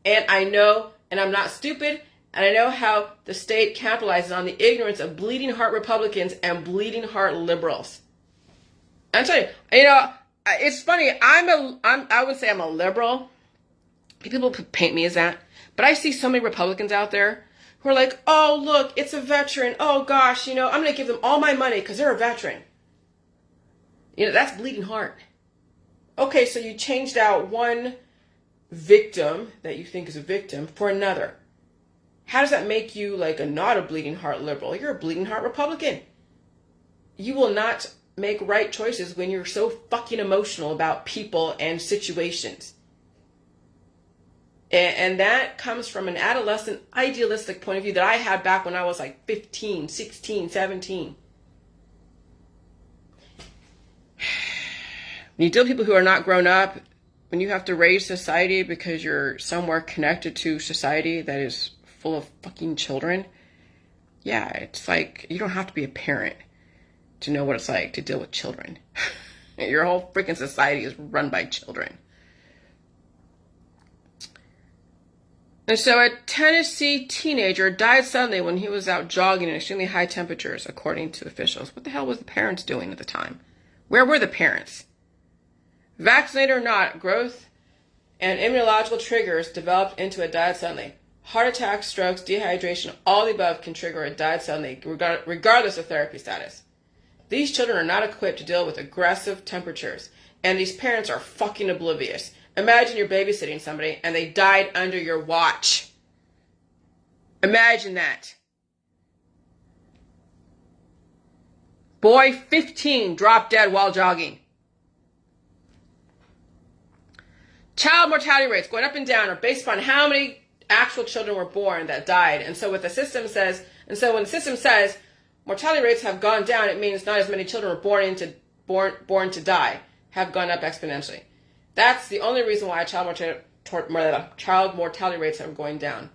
and I know, and I'm not stupid, and I know how the state capitalizes on the ignorance of bleeding heart Republicans and bleeding heart liberals. I'm telling you, it's funny. I would say I'm a liberal. People paint me as that, but I see so many Republicans out there who are like, "Oh, look, it's a veteran. Oh gosh, I'm going to give them all my money because they're a veteran." That's bleeding heart. Okay, so you changed out one victim that you think is a victim for another. How does that make you not a bleeding heart liberal? You're a bleeding heart Republican. You will not make right choices when you're so fucking emotional about people and situations. And that comes from an adolescent idealistic point of view that I had back when I was 15, 16, 17. When you deal with people who are not grown up, when you have to raise society because you're somewhere connected to society that is full of fucking children, yeah, it's you don't have to be a parent to know what it's like to deal with children. Your whole freaking society is run by children. And so a Tennessee teenager died suddenly when he was out jogging in extremely high temperatures, according to officials. What the hell was the parents doing at the time? Where were the parents? Vaccinated or not, growth and immunological triggers developed into a died suddenly. Heart attacks, strokes, dehydration, all the above can trigger a died suddenly, regardless of therapy status. These children are not equipped to deal with aggressive temperatures, and these parents are fucking oblivious. Imagine you're babysitting somebody and they died under your watch. Imagine that. Boy 15 dropped dead while jogging. Child mortality rates going up and down are based upon how many actual children were born that died. And so what the system says, when the system says mortality rates have gone down, it means not as many children were born to die, have gone up exponentially. That's the only reason why child mortality rates are going down.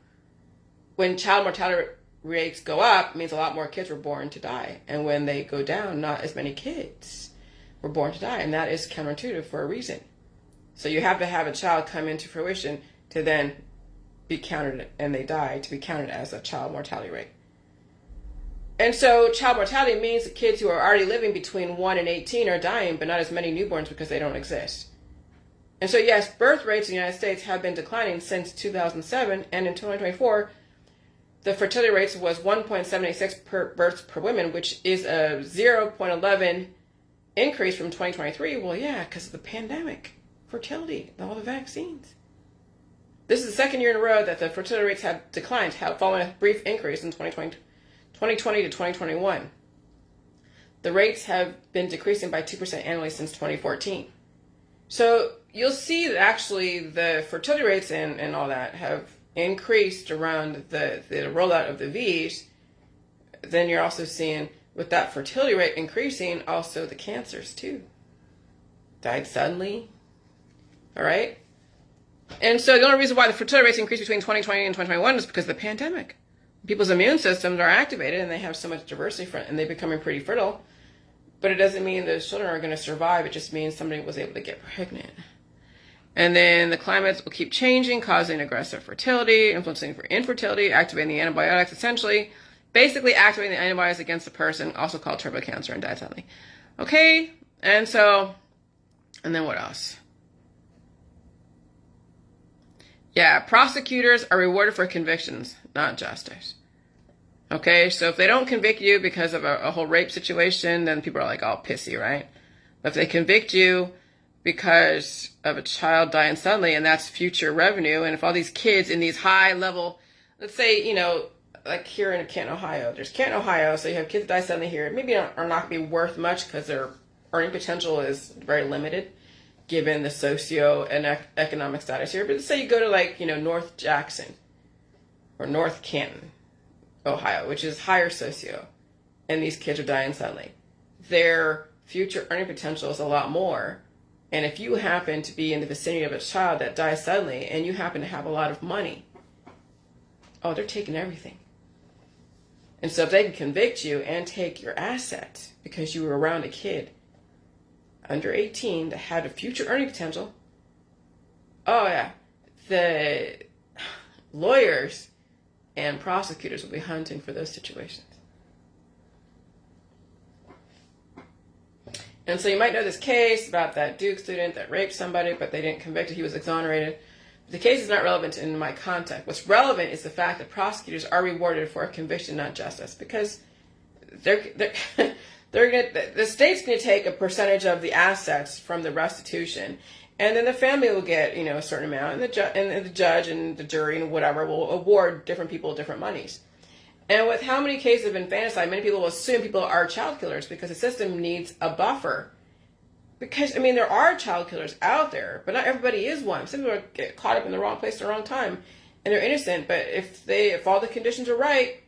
When child mortality rates go up, it means a lot more kids were born to die. And when they go down, not as many kids were born to die. And that is counterintuitive for a reason. So you have to have a child come into fruition to then be counted, and they die, to be counted as a child mortality rate. And so child mortality means that kids who are already living between 1 and 18 are dying, but not as many newborns because they don't exist. And so yes, birth rates in the United States have been declining since 2007, and in 2024, the fertility rates was 1.76 per births per woman, which is a 0.11 increase from 2023. Well, yeah, because of the pandemic, fertility, all the vaccines. This is the second year in a row that the fertility rates have declined, following a brief increase in 2020 to 2021. The rates have been decreasing by 2% annually since 2014. So you'll see that actually the fertility rates and all that have increased around the rollout of the V's, then you're also seeing, with that fertility rate increasing, also the cancers too. Died suddenly. All right? And so the only reason why the fertility rates increased between 2020 and 2021 is because of the pandemic. People's immune systems are activated and they have so much diversity and they're becoming pretty fertile. But it doesn't mean those children are going to survive. It just means somebody was able to get pregnant. And then the climates will keep changing, causing aggressive fertility, influencing for infertility, activating the antibiotics, essentially, basically activating the antibodies against the person, also called turbo cancer, and died suddenly. Okay? And so, and then what else? Yeah, prosecutors are rewarded for convictions, not justice. Okay, so if they don't convict you because of a whole rape situation, then people are like all pissy, right? But if they convict you because of a child dying suddenly, and that's future revenue, and if all these kids in these high level, let's say, like here in Canton, Ohio, there's Canton, Ohio, so you have kids that die suddenly here, maybe are not going to be worth much because their earning potential is very limited given the socio and economic status here. But let's say you go to North Jackson or North Canton, Ohio, which is higher socio, and these kids are dying suddenly. Their future earning potential is a lot more. And if you happen to be in the vicinity of a child that dies suddenly and you happen to have a lot of money, oh, they're taking everything. And so if they can convict you and take your assets because you were around a kid under 18 that had a future earning potential, oh yeah, the lawyers and prosecutors will be hunting for those situations. And so you might know this case about that Duke student that raped somebody, but they didn't convict him. He was exonerated. The case is not relevant in my context. What's relevant is the fact that prosecutors are rewarded for a conviction, not justice, because the state's going to take a percentage of the assets from the restitution, and then the family will get a certain amount, and the judge and the jury and whatever will award different people different monies. And with how many cases of infanticide, many people will assume people are child killers because the system needs a buffer. Because, there are child killers out there, but not everybody is one. Some people get caught up in the wrong place at the wrong time, and they're innocent. But if all the conditions are right,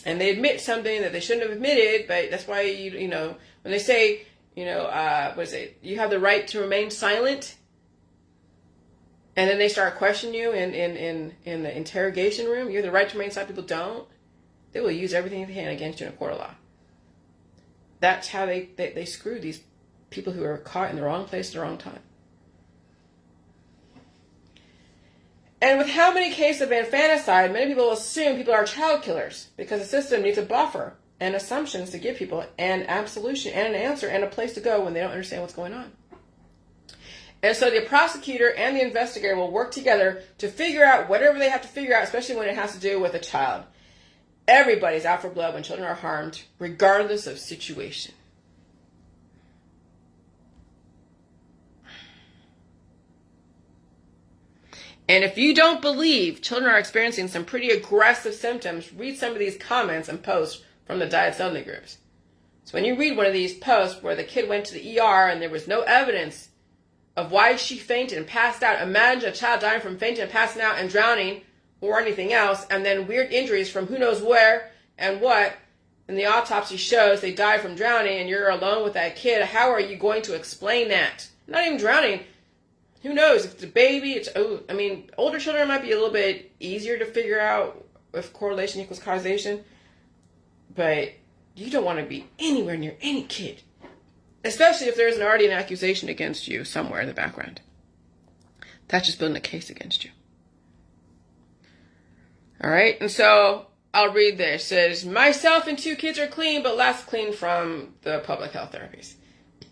and they admit something that they shouldn't have admitted, but that's why, when they say, what is it? You have the right to remain silent. And then they start questioning you in the interrogation room. You have the right to remain silent. People don't. They will use everything they can against you in a court of law. That's how they screw these people who are caught in the wrong place at the wrong time. And with how many cases of infanticide, many people assume people are child killers because the system needs a buffer and assumptions to give people an absolution and an answer and a place to go when they don't understand what's going on. And so the prosecutor and the investigator will work together to figure out whatever they have to figure out, especially when it has to do with a child. Everybody's out for blood when children are harmed, regardless of situation. And if you don't believe children are experiencing some pretty aggressive symptoms, read some of these comments and posts from the Died Suddenly groups. So when you read one of these posts where the kid went to the ER and there was no evidence of why she fainted and passed out. Imagine a child dying from fainting and passing out and drowning or anything else, and then weird injuries from who knows where and what, and the autopsy shows they died from drowning, and you're alone with that kid. How are you going to explain that? Not even drowning. Who knows? If it's a baby, older children might be a little bit easier to figure out if correlation equals causation, but you don't want to be anywhere near any kid. Especially if there's already an accusation against you somewhere in the background. That's just building a case against you. All right, and so I'll read this. It says, myself and 2 kids are clean, but less clean from the public health therapies.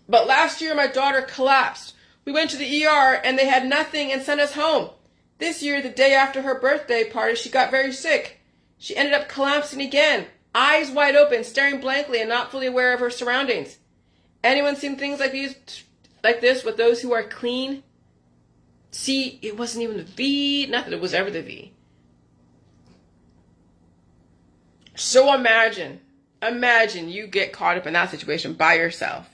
But last year, my daughter collapsed. We went to the ER, and they had nothing and sent us home. This year, the day after her birthday party, she got very sick. She ended up collapsing again, eyes wide open, staring blankly and not fully aware of her surroundings. Anyone seen things like this with those who are clean? See, it wasn't even the V, not that it was ever the V. So imagine you get caught up in that situation by yourself.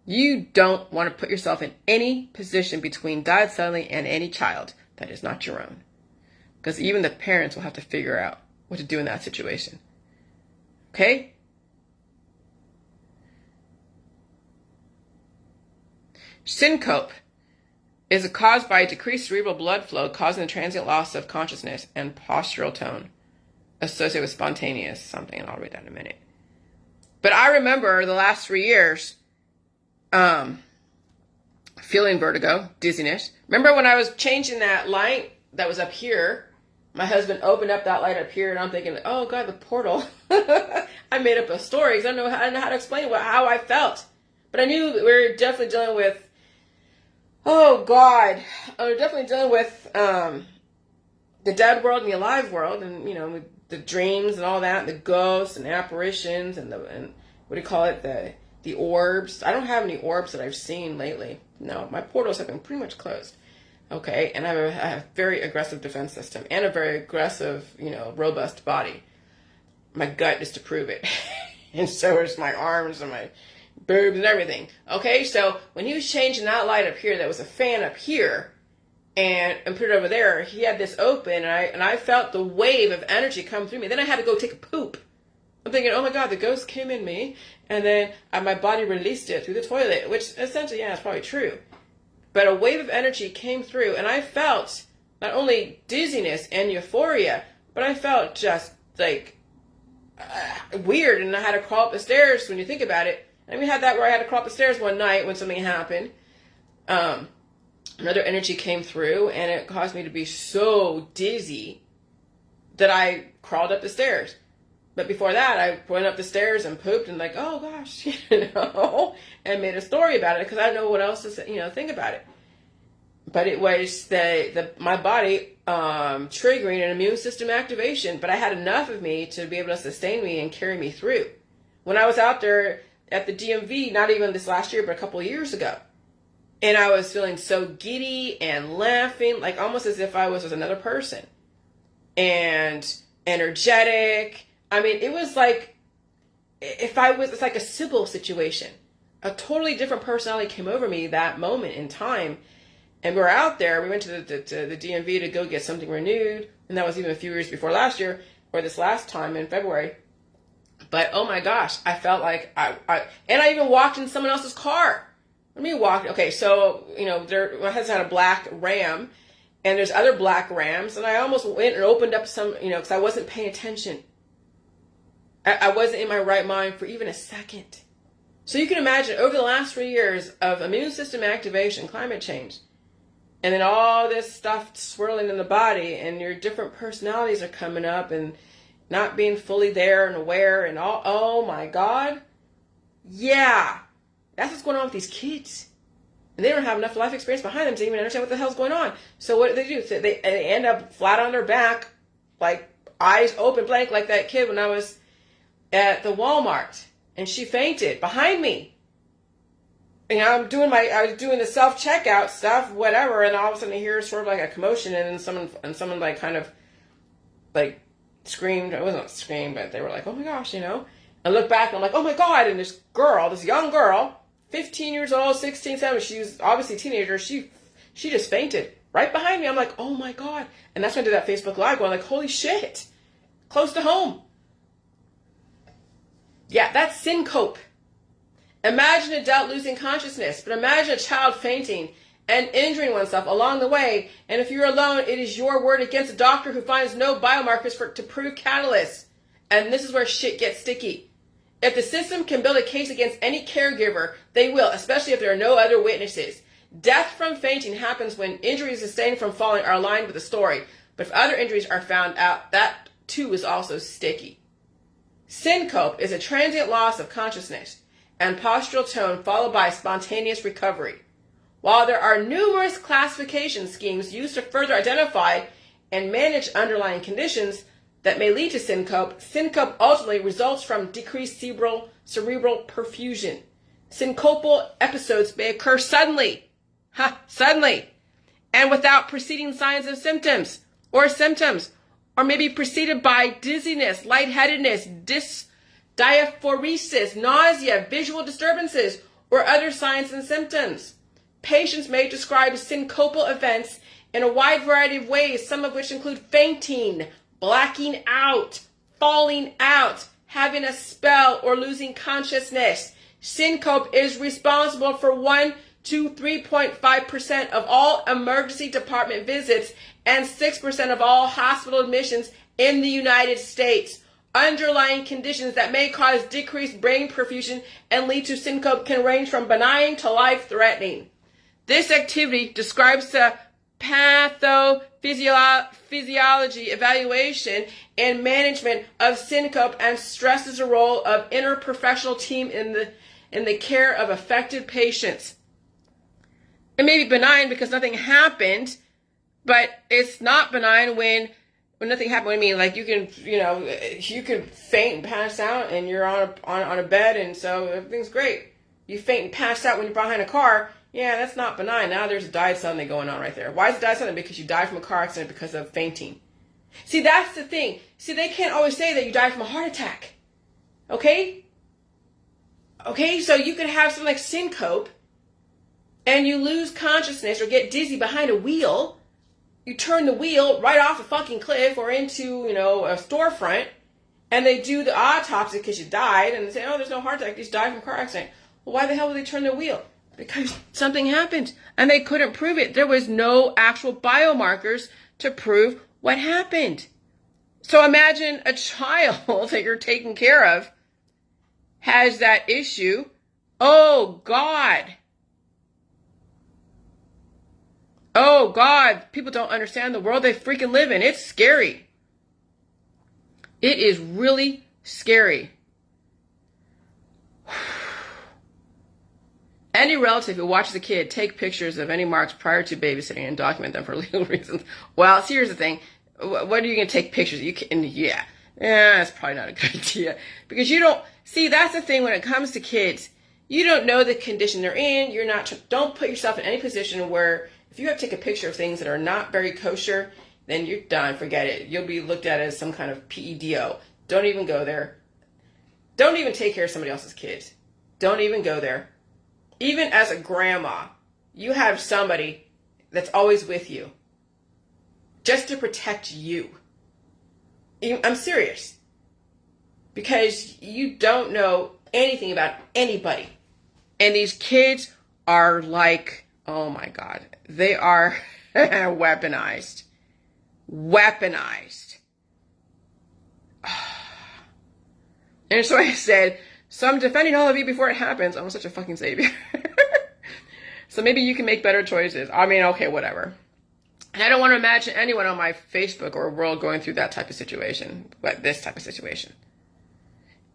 You don't want to put yourself in any position between died suddenly and any child that is not your own. because even the parents will have to figure out what to do in that situation. Okay? Syncope is caused by decreased cerebral blood flow, causing a transient loss of consciousness and postural tone associated with spontaneous something, and I'll read that in a minute. But I remember the last 3 years feeling vertigo, dizziness. Remember when I was changing that light that was up here, my husband opened up that light up here, and I'm thinking, oh God, the portal. I made up a story because I don't know how to explain how I felt. But I knew we were definitely dealing with, oh God, we're definitely dealing with the dead world and the alive world, and with the dreams and all that, and the ghosts and apparitions and what do you call it, the orbs. I don't have any orbs that I've seen lately. No, my portals have been pretty much closed. Okay, and I have a very aggressive defense system and a very aggressive, robust body. My gut is to prove it. And so is my arms and my boobs and everything. Okay, so when he was changing that light up here, that was a fan up here, and put it over there, he had this open, and I felt the wave of energy come through me. Then I had to go take a poop. I'm thinking, oh my God, the ghost came in me, and then my body released it through the toilet, which essentially, yeah, it's probably true. But a wave of energy came through, and I felt not only dizziness and euphoria, but I felt just like weird, and I had to crawl up the stairs when you think about it. And we had that where I had to crawl up the stairs one night when something happened. Another energy came through, and it caused me to be so dizzy that I crawled up the stairs. But before that, I went up the stairs and pooped and like, oh gosh, and made a story about it because I don't know what else to say, think about it. But it was my body triggering an immune system activation. But I had enough of me to be able to sustain me and carry me through. When I was out there at the DMV, not even this last year, but a couple of years ago, and I was feeling so giddy and laughing, like almost as if I was another person, and energetic. I mean, it was like it's like a Sybil situation. A totally different personality came over me that moment in time. And we were out there. We went to the DMV to go get something renewed. And that was even a few years before last year, or this last time in February. But oh my gosh, I felt like I even walked in someone else's car. Let me walk. Okay, so, my husband had a black Ram, and there's other black Rams. And I almost went and opened up some, because I wasn't paying attention. I wasn't in my right mind for even a second. So you can imagine over the last 3 years of immune system activation, climate change, and then all this stuff swirling in the body, and your different personalities are coming up and not being fully there and aware and all. Oh my God. Yeah. That's what's going on with these kids. And they don't have enough life experience behind them to even understand what the hell's going on. So what do? So they end up flat on their back, like eyes open blank, like that kid when I was at the Walmart, and she fainted behind me. And I was doing the self-checkout stuff, whatever, and all of a sudden I hear sort of like a commotion, and then someone like kind of like screamed. It wasn't screamed, but they were like, oh my gosh, I look back and I'm like, oh my God, and this young girl, 15 years old, 16, 17, she was obviously a teenager, she just fainted right behind me. I'm like, oh my God. And that's when I did that Facebook Live going like, holy shit, close to home. Yeah, that's syncope. Imagine an adult losing consciousness, but imagine a child fainting and injuring oneself along the way. And if you're alone, it is your word against a doctor who finds no biomarkers to prove catalysts. And this is where shit gets sticky. If the system can build a case against any caregiver, they will, especially if there are no other witnesses. Death from fainting happens when injuries sustained from falling are aligned with the story. But if other injuries are found out, that too is also sticky. Syncope is a transient loss of consciousness and postural tone followed by spontaneous recovery. While there are numerous classification schemes used to further identify and manage underlying conditions that may lead to syncope, syncope ultimately results from decreased cerebral perfusion. Syncopal episodes may occur suddenly, and without preceding signs of symptoms, or may be preceded by dizziness, lightheadedness, diaphoresis, nausea, visual disturbances, or other signs and symptoms. Patients may describe syncopal events in a wide variety of ways, some of which include fainting, blacking out, falling out, having a spell, or losing consciousness. Syncope is responsible for 1 to 3.5% of all emergency department visits and 6% of all hospital admissions in the United States. Underlying conditions that may cause decreased brain perfusion and lead to syncope can range from benign to life-threatening. This activity describes the pathophysiology, evaluation, and management of syncope and stresses the role of interprofessional team in the care of affected patients. It may be benign because nothing happened, but it's not benign when nothing happened. I mean, like you can faint and pass out, and you're on a bed, and so everything's great. You faint and pass out when you're behind a car. Yeah, that's not benign. Now there's a died suddenly going on right there. Why is it died suddenly? Because you died from a car accident because of fainting. See, that's the thing. See, they can't always say that you died from a heart attack. Okay? Okay, so you could have something like syncope, and you lose consciousness or get dizzy behind a wheel. You turn the wheel right off a fucking cliff or into, a storefront, and they do the autopsy because you died, and they say, oh, there's no heart attack, you just died from a car accident. Well, why the hell would they turn the wheel? Because something happened, and they couldn't prove it. There was no actual biomarkers to prove what happened. So imagine a child that you're taking care of has that issue. Oh, God. Oh, God. People don't understand the world they freaking live in. It's scary. It is really scary. Any relative who watches a kid take pictures of any marks prior to babysitting and document them for legal reasons. Well, see, here's the thing. What are you going to take pictures? That's probably not a good idea. Because see, that's the thing when it comes to kids. You don't know the condition they're in. Don't put yourself in any position where if you have to take a picture of things that are not very kosher, then you're done. Forget it. You'll be looked at as some kind of PEDO. Don't even go there. Don't even take care of somebody else's kids. Don't even go there. Even as a grandma, you have somebody that's always with you just to protect you. I'm serious. Because you don't know anything about anybody. And these kids are like, oh my God, they are weaponized. Weaponized. And so I said, so I'm defending all of you before it happens. I'm such a fucking savior. So maybe you can make better choices. I mean, okay, whatever. And I don't want to imagine anyone on my Facebook or world going through that type of situation, this type of situation.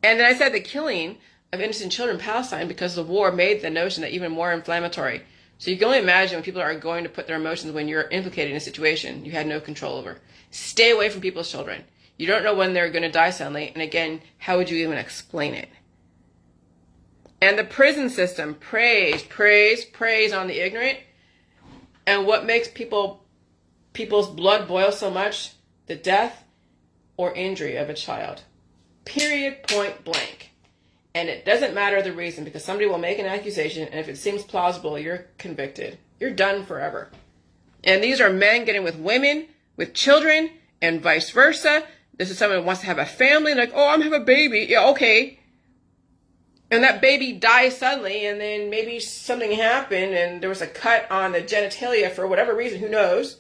And then I said the killing of innocent children in Palestine because of war made the notion that even more inflammatory. So you can only imagine when people are going to put their emotions when you're implicated in a situation you had no control over. Stay away from people's children. You don't know when they're going to die suddenly. And again, how would you even explain it? And the prison system preys on the ignorant. And what makes people's blood boil so much? The death or injury of a child. Period, point blank. And it doesn't matter the reason because somebody will make an accusation and if it seems plausible, you're convicted. You're done forever. And these are men getting with women, with children, and vice versa. This is someone who wants to have a family, like, oh, I'm going to have a baby. Yeah, okay. And that baby dies suddenly, and then maybe something happened, and there was a cut on the genitalia for whatever reason, who knows.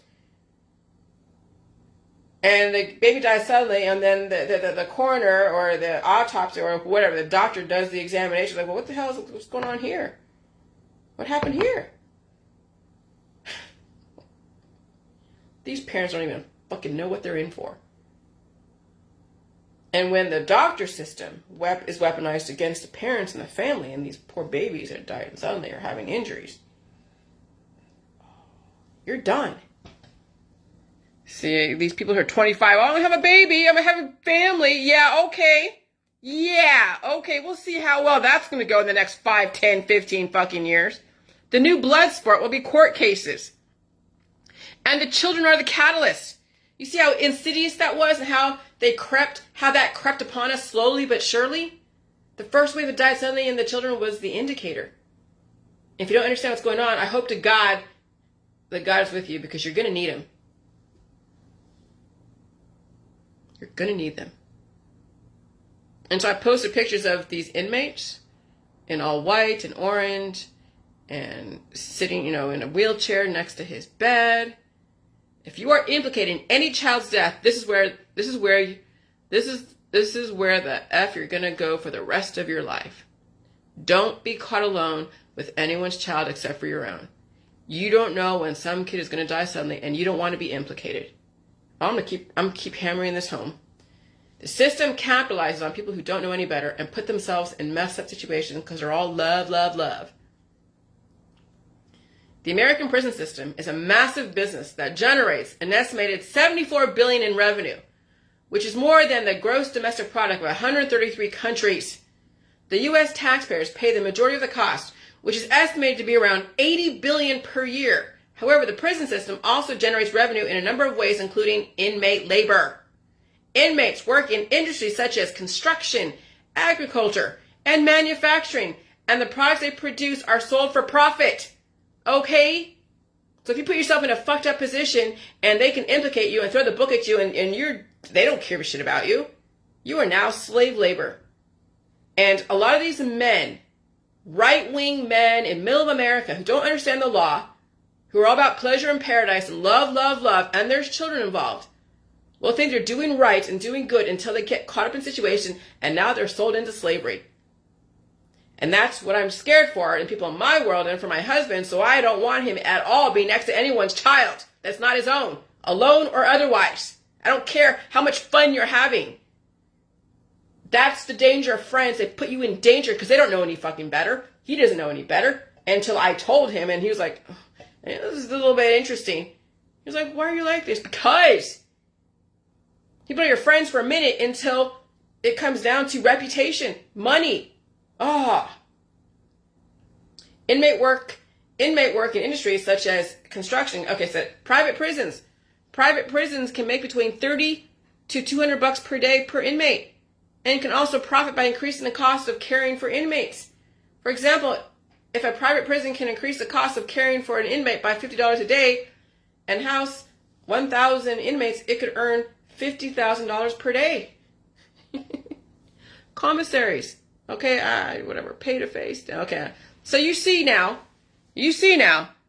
And the baby dies suddenly, and then the coroner or the autopsy or whatever, the doctor does the examination, like, well, what the hell is what's going on here? What happened here? These parents don't even fucking know what they're in for. And when the doctor system is weaponized against the parents and the family and these poor babies that died and suddenly are having injuries, you're done. See, these people who are 25, oh, I'm going to have a baby, I'm going to have a family. Yeah, okay. Yeah, okay. We'll see how well that's going to go in the next 5, 10, 15 fucking years. The new blood sport will be court cases. And the children are the catalyst. You see how insidious that was and how that crept upon us slowly but surely? The first wave that died suddenly in the children was the indicator. If you don't understand what's going on, I hope to God that God is with you because you're going to need him. You're going to need them. And so I posted pictures of these inmates in all white and orange and sitting, in a wheelchair next to his bed. If you are implicated in any child's death, this is where the F you're going to go for the rest of your life. Don't be caught alone with anyone's child except for your own. You don't know when some kid is going to die suddenly, and you don't want to be implicated. I'm gonna keep hammering this home. The system capitalizes on people who don't know any better and put themselves in messed up situations because they're all love, love, love. The American prison system is a massive business that generates an estimated $74 billion in revenue, which is more than the gross domestic product of 133 countries. The U.S. taxpayers pay the majority of the cost, which is estimated to be around $80 billion per year. However, the prison system also generates revenue in a number of ways, including inmate labor. Inmates work in industries such as construction, agriculture, and manufacturing, and the products they produce are sold for profit. Okay? So if you put yourself in a fucked up position and they can implicate you and throw the book at you and they don't care a shit about you, you are now slave labor. And a lot of these men, right-wing men in middle of America who don't understand the law, who are all about pleasure and paradise and love, love, love, and there's children involved, will think they're doing right and doing good until they get caught up in a situation and now they're sold into slavery. And that's what I'm scared for in people in my world and for my husband, so I don't want him at all being next to anyone's child that's not his own, alone or otherwise. I don't care how much fun you're having. That's the danger of friends. They put you in danger because they don't know any fucking better. He doesn't know any better until I told him, and he was like, oh, this is a little bit interesting. He was like, why are you like this? Because people are your friends for a minute until it comes down to reputation, money. Inmate work in industries such as construction. Okay, so private prisons. Private prisons can make between $30 to $200 per day per inmate, and can also profit by increasing the cost of caring for inmates. For example, if a private prison can increase the cost of caring for an inmate by $50 a day and house 1,000 inmates, it could earn $50,000 per day. Commissaries. Okay, whatever, pay to face. Okay, so you see now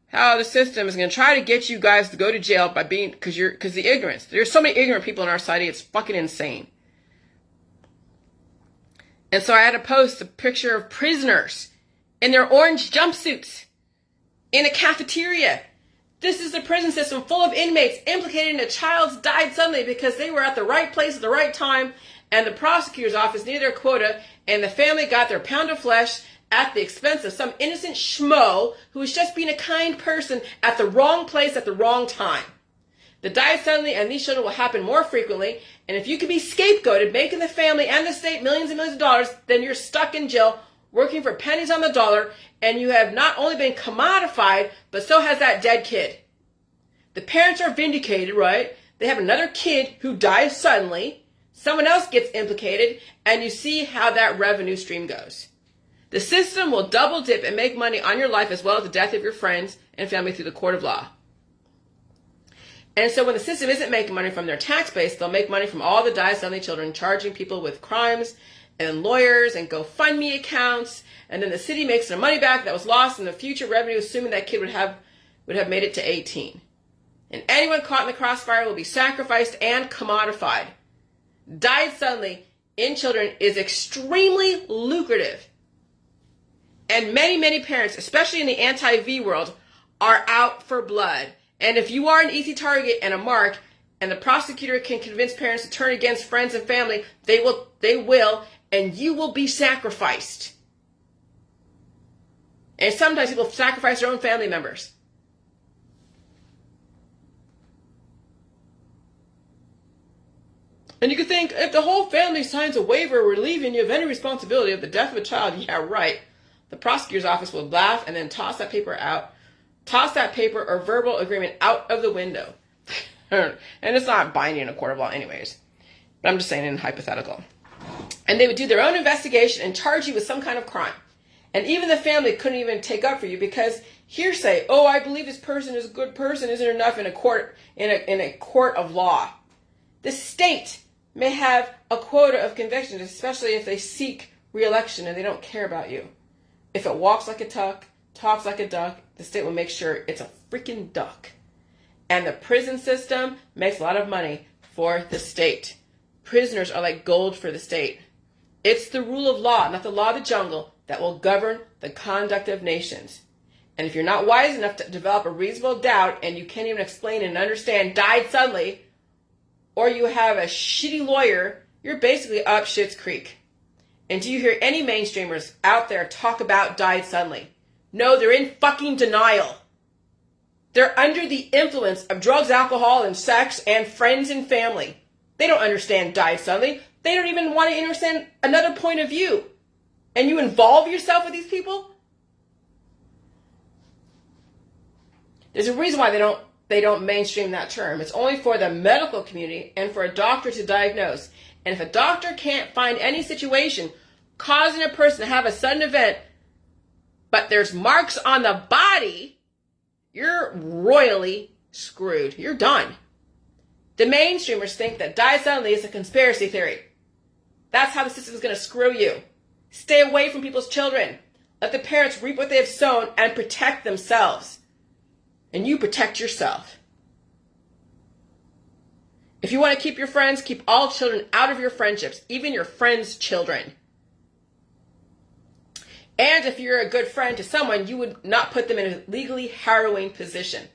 how the system is going to try to get you guys to go to jail by because the ignorance. There's so many ignorant people in our society, it's fucking insane. And so I had to post a picture of prisoners in their orange jumpsuits in a cafeteria. This is the prison system full of inmates implicated in a child's died suddenly because they were at the right place at the right time, and the prosecutor's office needed their quota, and the family got their pound of flesh at the expense of some innocent schmo who was just being a kind person at the wrong place at the wrong time. The died suddenly and these children will happen more frequently, and if you can be scapegoated, making the family and the state millions and millions of dollars, then you're stuck in jail working for pennies on the dollar, and you have not only been commodified, but so has that dead kid. The parents are vindicated, right? They have another kid who dies suddenly, someone else gets implicated, and you see how that revenue stream goes. The system will double dip and make money on your life as well as the death of your friends and family through the court of law. And so when the system isn't making money from their tax base, they'll make money from all the die suddenly children, charging people with crimes and lawyers and GoFundMe accounts. And then the city makes their money back that was lost in the future revenue, assuming that kid would have made it to 18. And anyone caught in the crossfire will be sacrificed and commodified. Died suddenly in children is extremely lucrative. And many, many parents, especially in the anti-V world, are out for blood. And if you are an easy target and a mark, and the prosecutor can convince parents to turn against friends and family, they will, and you will be sacrificed. And sometimes people sacrifice their own family members. And you could think, if the whole family signs a waiver relieving you of any responsibility of the death of a child, yeah, right. The prosecutor's office will laugh and then toss that paper or verbal agreement out of the window. And it's not binding in a court of law anyways. But I'm just saying in hypothetical. And they would do their own investigation and charge you with some kind of crime. And even the family couldn't even take up for you because hearsay, oh, I believe this person is a good person, isn't enough in a court of law. The state may have a quota of convictions, especially if they seek re-election and they don't care about you. If it walks like a duck, talks like a duck, the state will make sure it's a freaking duck. And the prison system makes a lot of money for the state. Prisoners are like gold for the state. It's the rule of law, not the law of the jungle, that will govern the conduct of nations. And if you're not wise enough to develop a reasonable doubt and you can't even explain and understand died suddenly, or you have a shitty lawyer, you're basically up Schitt's Creek. And do you hear any mainstreamers out there talk about died suddenly? No, they're in fucking denial. They're under the influence of drugs, alcohol, and sex, and friends and family. They don't understand died suddenly. They don't even want to understand another point of view. And you involve yourself with these people? There's a reason why they don't mainstream that term. It's only for the medical community and for a doctor to diagnose. And if a doctor can't find any situation causing a person to have a sudden event, but there's marks on the body, you're royally screwed. You're done. The mainstreamers think that die suddenly is a conspiracy theory. That's how the system is going to screw you. Stay away from people's children. Let the parents reap what they have sown and protect themselves. And you protect yourself. If you want to keep your friends, keep all children out of your friendships, even your friends' children. And if you're a good friend to someone, you would not put them in a legally harrowing position.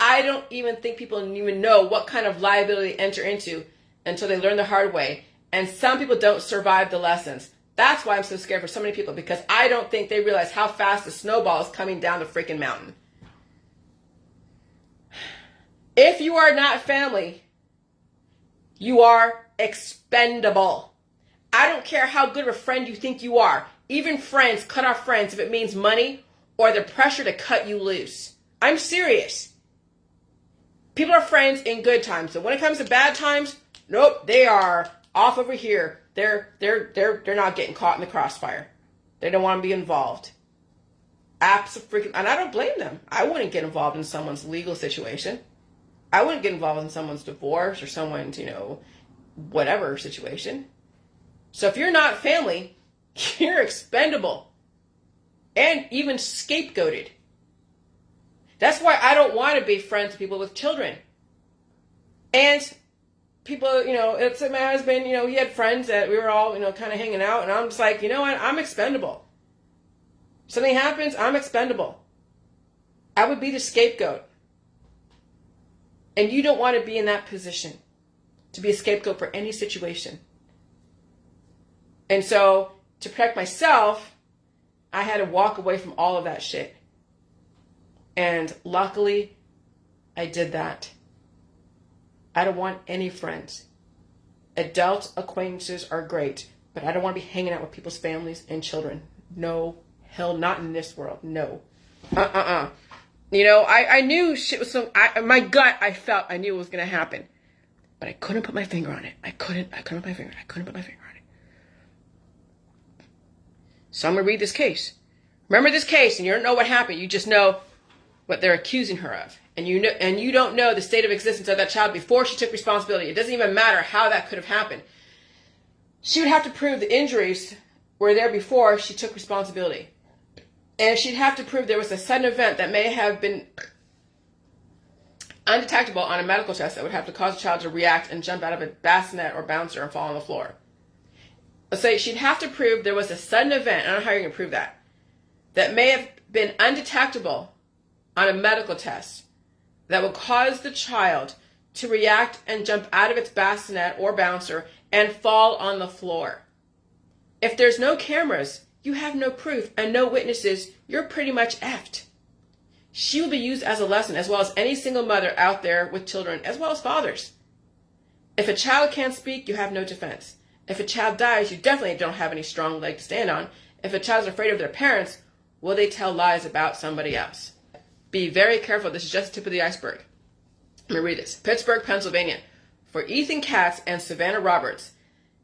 I don't even think people even know what kind of liability they enter into until they learn the hard way. And some people don't survive the lessons. That's why I'm so scared for so many people, because I don't think they realize how fast the snowball is coming down the freaking mountain. If you are not family, you are expendable. I don't care how good of a friend you think you are. Even friends cut off friends if it means money or the pressure to cut you loose. I'm serious. People are friends in good times. So when it comes to bad times, nope, they are off over here. They're not getting caught in the crossfire. They don't want to be involved. Absolutely. And I don't blame them. I wouldn't get involved in someone's legal situation. I wouldn't get involved in someone's divorce or someone's, whatever situation. So if you're not family, you're expendable and even scapegoated. That's why I don't want to be friends with people with children. And people, it's my husband, he had friends that we were all, kind of hanging out. And I'm just like, you know what? I'm expendable. Something happens, I'm expendable. I would be the scapegoat. And you don't want to be in that position, to be a scapegoat for any situation. And so to protect myself, I had to walk away from all of that shit. And luckily, I did that. I don't want any friends. Adult acquaintances are great, but I don't want to be hanging out with people's families and children. No, hell, not in this world. No. I knew shit was my gut, I knew it was going to happen. But I couldn't put my finger on it. I couldn't put my finger on it. So I'm going to read this case. Remember this case, and you don't know what happened. You just know what they're accusing her of. And you don't know the state of existence of that child before she took responsibility. It doesn't even matter how that could have happened. She would have to prove the injuries were there before she took responsibility. And she'd have to prove there was a sudden event that may have been undetectable on a medical test that would have to cause a child to react and jump out of a bassinet or bouncer and fall on the floor. Let's say she'd have to prove there was a sudden event, I don't know how you're going to prove that may have been undetectable on a medical test that would cause the child to react and jump out of its bassinet or bouncer and fall on the floor. If there's no cameras, you have no proof and no witnesses, you're pretty much effed. She will be used as a lesson, as well as any single mother out there with children, as well as fathers. If a child can't speak, you have no defense. If a child dies, you definitely don't have any strong leg to stand on. If a child's afraid of their parents, will they tell lies about somebody else? Be very careful. This is just the tip of the iceberg. Let me read this. Pittsburgh, Pennsylvania. For Ethan Katz and Savannah Roberts,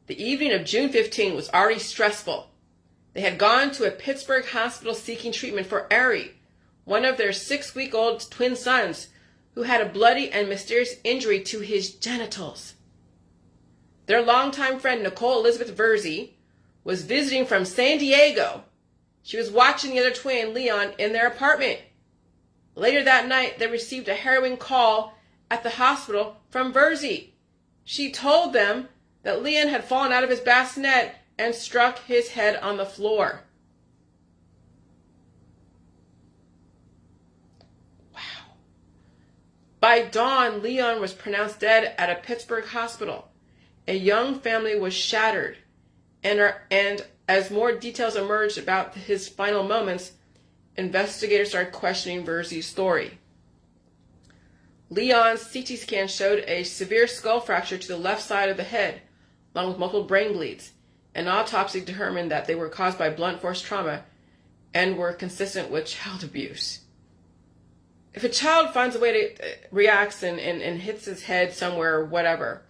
the evening of June 15 was already stressful. They had gone to a Pittsburgh hospital seeking treatment for Ari, one of their 6-week-old twin sons, who had a bloody and mysterious injury to his genitals. Their longtime friend, Nicole Elizabeth Verzi, was visiting from San Diego. She was watching the other twin, Leon, in their apartment. Later that night, they received a harrowing call at the hospital from Verzi. She told them that Leon had fallen out of his bassinet and struck his head on the floor. Wow. By dawn, Leon was pronounced dead at a Pittsburgh hospital. A young family was shattered, and as more details emerged about his final moments, investigators started questioning Verzi's story. Leon's CT scan showed a severe skull fracture to the left side of the head, along with multiple brain bleeds. An autopsy determined that they were caused by blunt force trauma and were consistent with child abuse. If a child finds a way to reacts and hits his head somewhere or whatever,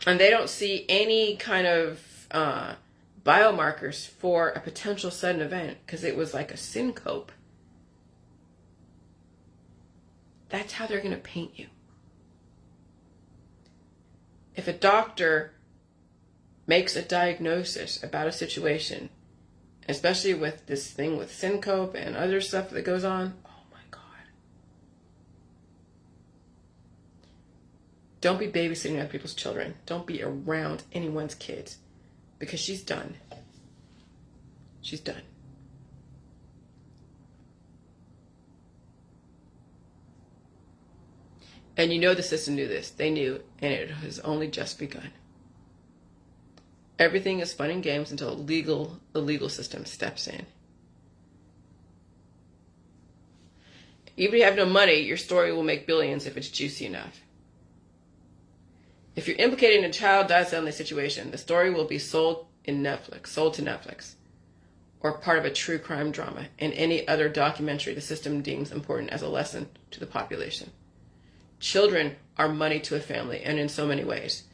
and they don't see any kind of biomarkers for a potential sudden event because it was like a syncope, that's how they're going to paint you. If a doctor makes a diagnosis about a situation, especially with this thing with syncope and other stuff that goes on, oh my God. Don't be babysitting other people's children. Don't be around anyone's kids, because she's done. She's done. And you know the system knew this. They knew, and it has only just begun. Everything is fun and games until the legal system steps in. Even if you have no money, your story will make billions if it's juicy enough. If you're implicated in a child dies suddenly situation, the story will be sold to Netflix, or part of a true crime drama and any other documentary the system deems important as a lesson to the population. Children are money to a family, and in so many ways.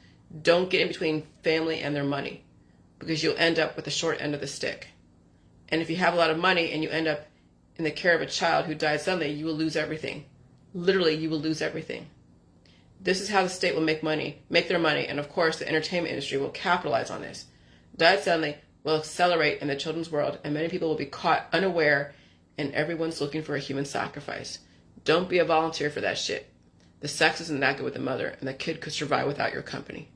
Don't get in between family and their money, because you'll end up with the short end of the stick. And if you have a lot of money and you end up in the care of a child who dies suddenly, you will lose everything. Literally, you will lose everything. This is how the state will make their money, and of course the entertainment industry will capitalize on this. Died suddenly will accelerate in the children's world, and many people will be caught unaware, and everyone's looking for a human sacrifice. Don't be a volunteer for that shit. The sex isn't that good with the mother, and the kid could survive without your company.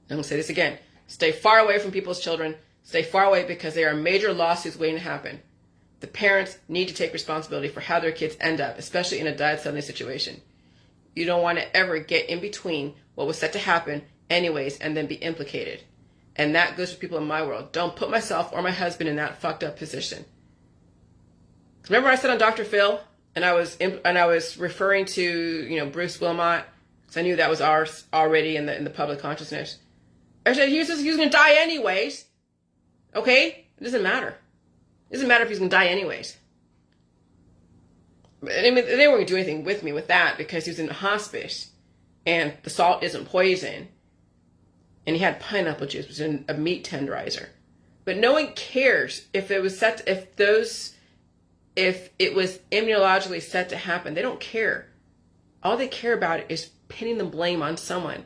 I'm going to say this again. Stay far away from people's children. Stay far away, because there are major lawsuits waiting to happen. The parents need to take responsibility for how their kids end up, especially in a died suddenly situation. You don't want to ever get in between what was set to happen anyways and then be implicated. And that goes for people in my world. Don't put myself or my husband in that fucked up position. Remember I said on Dr. Phil, and I was referring to Bruce Wilmot, because I knew that was ours already in the public consciousness. I said he was going to die anyways. Okay, it doesn't matter. It doesn't matter if he's going to die anyways. I mean, they weren't going to do anything with me with that, because he was in hospice and the salt isn't poison. And he had pineapple juice, which is a meat tenderizer. But no one cares if it was if it was immunologically set to happen. They don't care. All they care about is pinning the blame on someone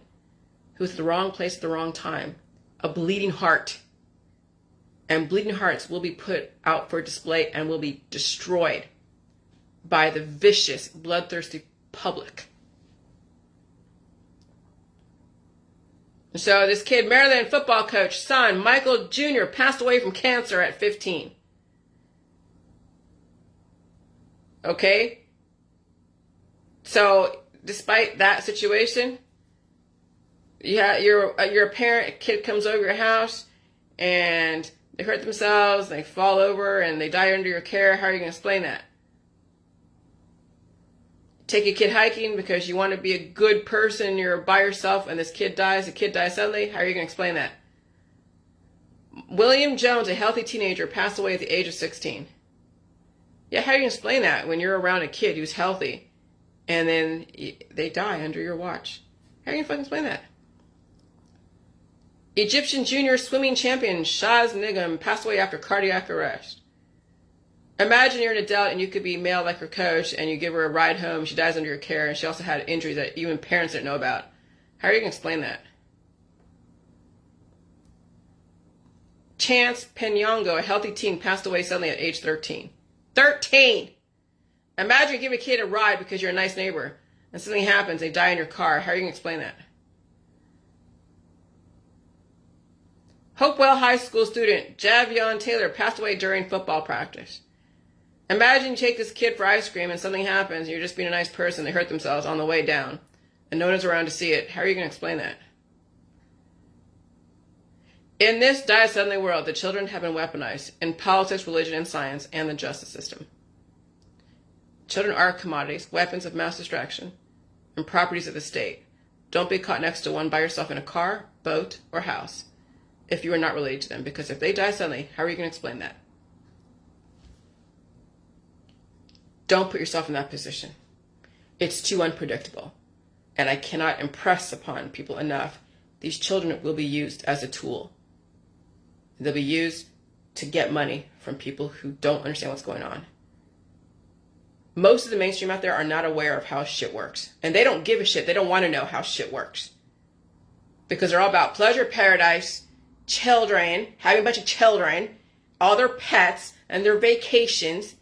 who's at the wrong place at the wrong time. A bleeding heart. And bleeding hearts will be put out for display and will be destroyed by the vicious, bloodthirsty public. So this kid, Maryland football coach, son, Michael Jr., passed away from cancer at 15. Okay? So, despite that situation, you're a parent, a kid comes over your house, and they hurt themselves, they fall over, and they die under your care. How are you going to explain that? Take a kid hiking because you want to be a good person, you're by yourself, and this kid dies, the kid dies suddenly. How are you going to explain that? William Jones, a healthy teenager, passed away at the age of 16. Yeah, how are you going to explain that when you're around a kid who's healthy and then they die under your watch? How are you going to fucking explain that? Egyptian junior swimming champion Shaz Nigam passed away after cardiac arrest. Imagine you're an adult and you could be male like her coach and you give her a ride home. She dies under your care and she also had injuries that even parents didn't know about. How are you going to explain that? Chance Penyongo, a healthy teen, passed away suddenly at age 13. 13! Imagine you give a kid a ride because you're a nice neighbor and something happens, they die in your car. How are you going to explain that? Hopewell High School student Javion Taylor passed away during football practice. Imagine you take this kid for ice cream and something happens and you're just being a nice person. They hurt themselves on the way down and no one is around to see it. How are you going to explain that? In this die suddenly world, the children have been weaponized in politics, religion, and science, and the justice system. Children are commodities, weapons of mass distraction, and properties of the state. Don't be caught next to one by yourself in a car, boat, or house if you are not related to them, because if they die suddenly, how are you going to explain that? Don't put yourself in that position. It's too unpredictable, and I cannot impress upon people enough. These children will be used as a tool. They'll be used to get money from people who don't understand what's going on. Most of the mainstream out there are not aware of how shit works. And they don't give a shit. They don't want to know how shit works. Because they're all about pleasure paradise, children, having a bunch of children, all their pets, and their vacations.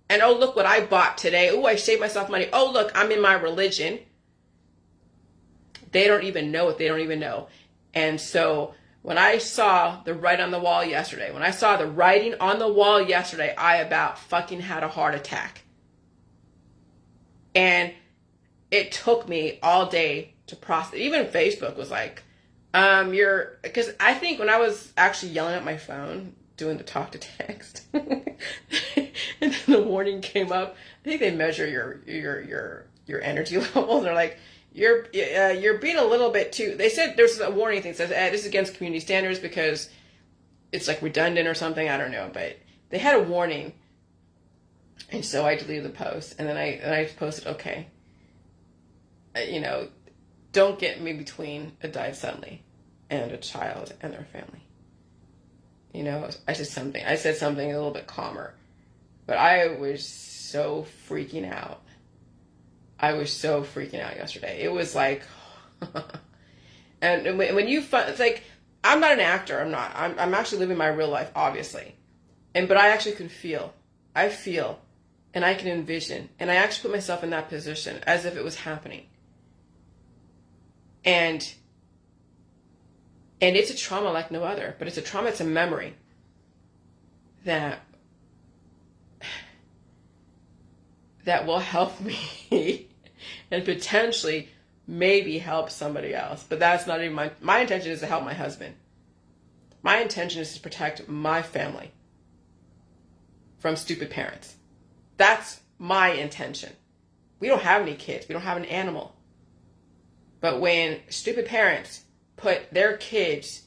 And oh, look what I bought today. Oh, I saved myself money. Oh, look, I'm in my religion. They don't even know what they don't even know. And so when I saw the writing on the wall yesterday, I about fucking had a heart attack. And it took me all day to process. Even Facebook was like, because I think when I was actually yelling at my phone, doing the talk to text, and then the warning came up. I think they measure your energy level. They're like, you're being a little bit too. They said there's a warning thing that says this is against community standards because it's like redundant or something. I don't know, but they had a warning. And so I deleted the post, and then I posted, okay, don't get me between a died suddenly and a child and their family. I said something a little bit calmer, but I was so freaking out. Yesterday. It was like, and when it's like, I'm not an actor. I'm actually living my real life, obviously. But I actually can feel. I feel. And I can envision, and I actually put myself in that position as if it was happening. And it's a trauma like no other, but it's a memory that will help me and potentially maybe help somebody else. But that's not even my intention is to help my husband. My intention is to protect my family from stupid parents. That's my intention. We don't have any kids. We don't have an animal. But when stupid parents put their kids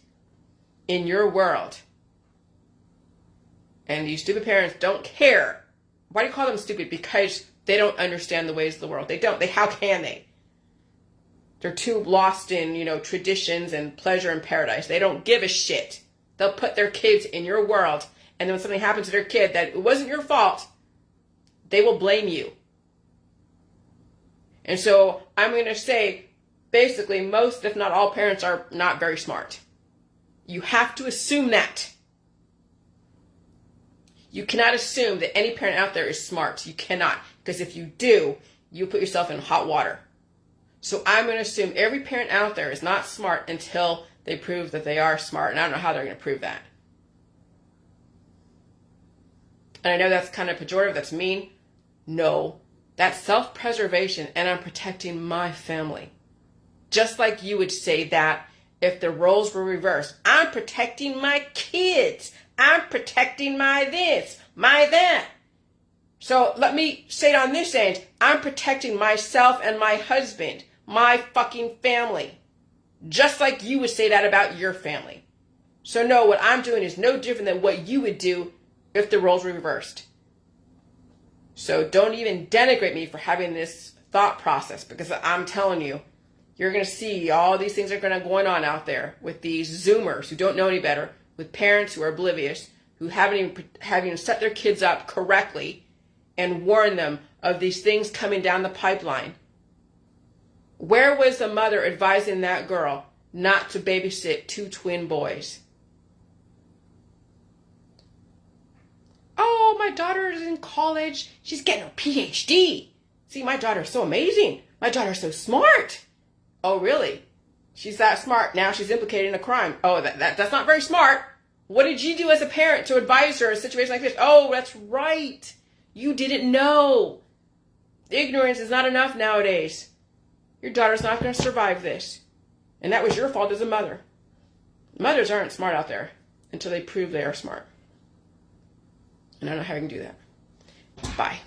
in your world, and these stupid parents don't care, why do you call them stupid? Because they don't understand the ways of the world. They don't. How can they? They're too lost in, traditions and pleasure and paradise. They don't give a shit. They'll put their kids in your world, and then when something happens to their kid that it wasn't your fault, they will blame you. And so I'm going to say, basically, most, if not all, parents are not very smart. You have to assume that. You cannot assume that any parent out there is smart. You cannot. Because if you do, you put yourself in hot water. So I'm going to assume every parent out there is not smart until they prove that they are smart. And I don't know how they're going to prove that. And I know that's kind of pejorative. That's mean. No, that's self-preservation, and I'm protecting my family. Just like you would say that if the roles were reversed. I'm protecting my kids. I'm protecting my this, my that. So let me say it on this end. I'm protecting myself and my husband, my fucking family. Just like you would say that about your family. So no, what I'm doing is no different than what you would do if the roles were reversed. So don't even denigrate me for having this thought process, because I'm telling you, you're going to see all these things are going on out there with these Zoomers who don't know any better, with parents who are oblivious, who haven't even set their kids up correctly and warn them of these things coming down the pipeline. Where was the mother advising that girl not to babysit 2 twin boys? Oh, my daughter is in college. She's getting her PhD. See, my daughter's so amazing. My daughter's so smart. Oh, really? She's that smart. Now she's implicated in a crime. Oh, that's not very smart. What did you do as a parent to advise her in a situation like this? Oh, that's right. You didn't know. Ignorance is not enough nowadays. Your daughter's not going to survive this. And that was your fault as a mother. Mothers aren't smart out there until they prove they are smart. And I don't know how I can do that. Bye.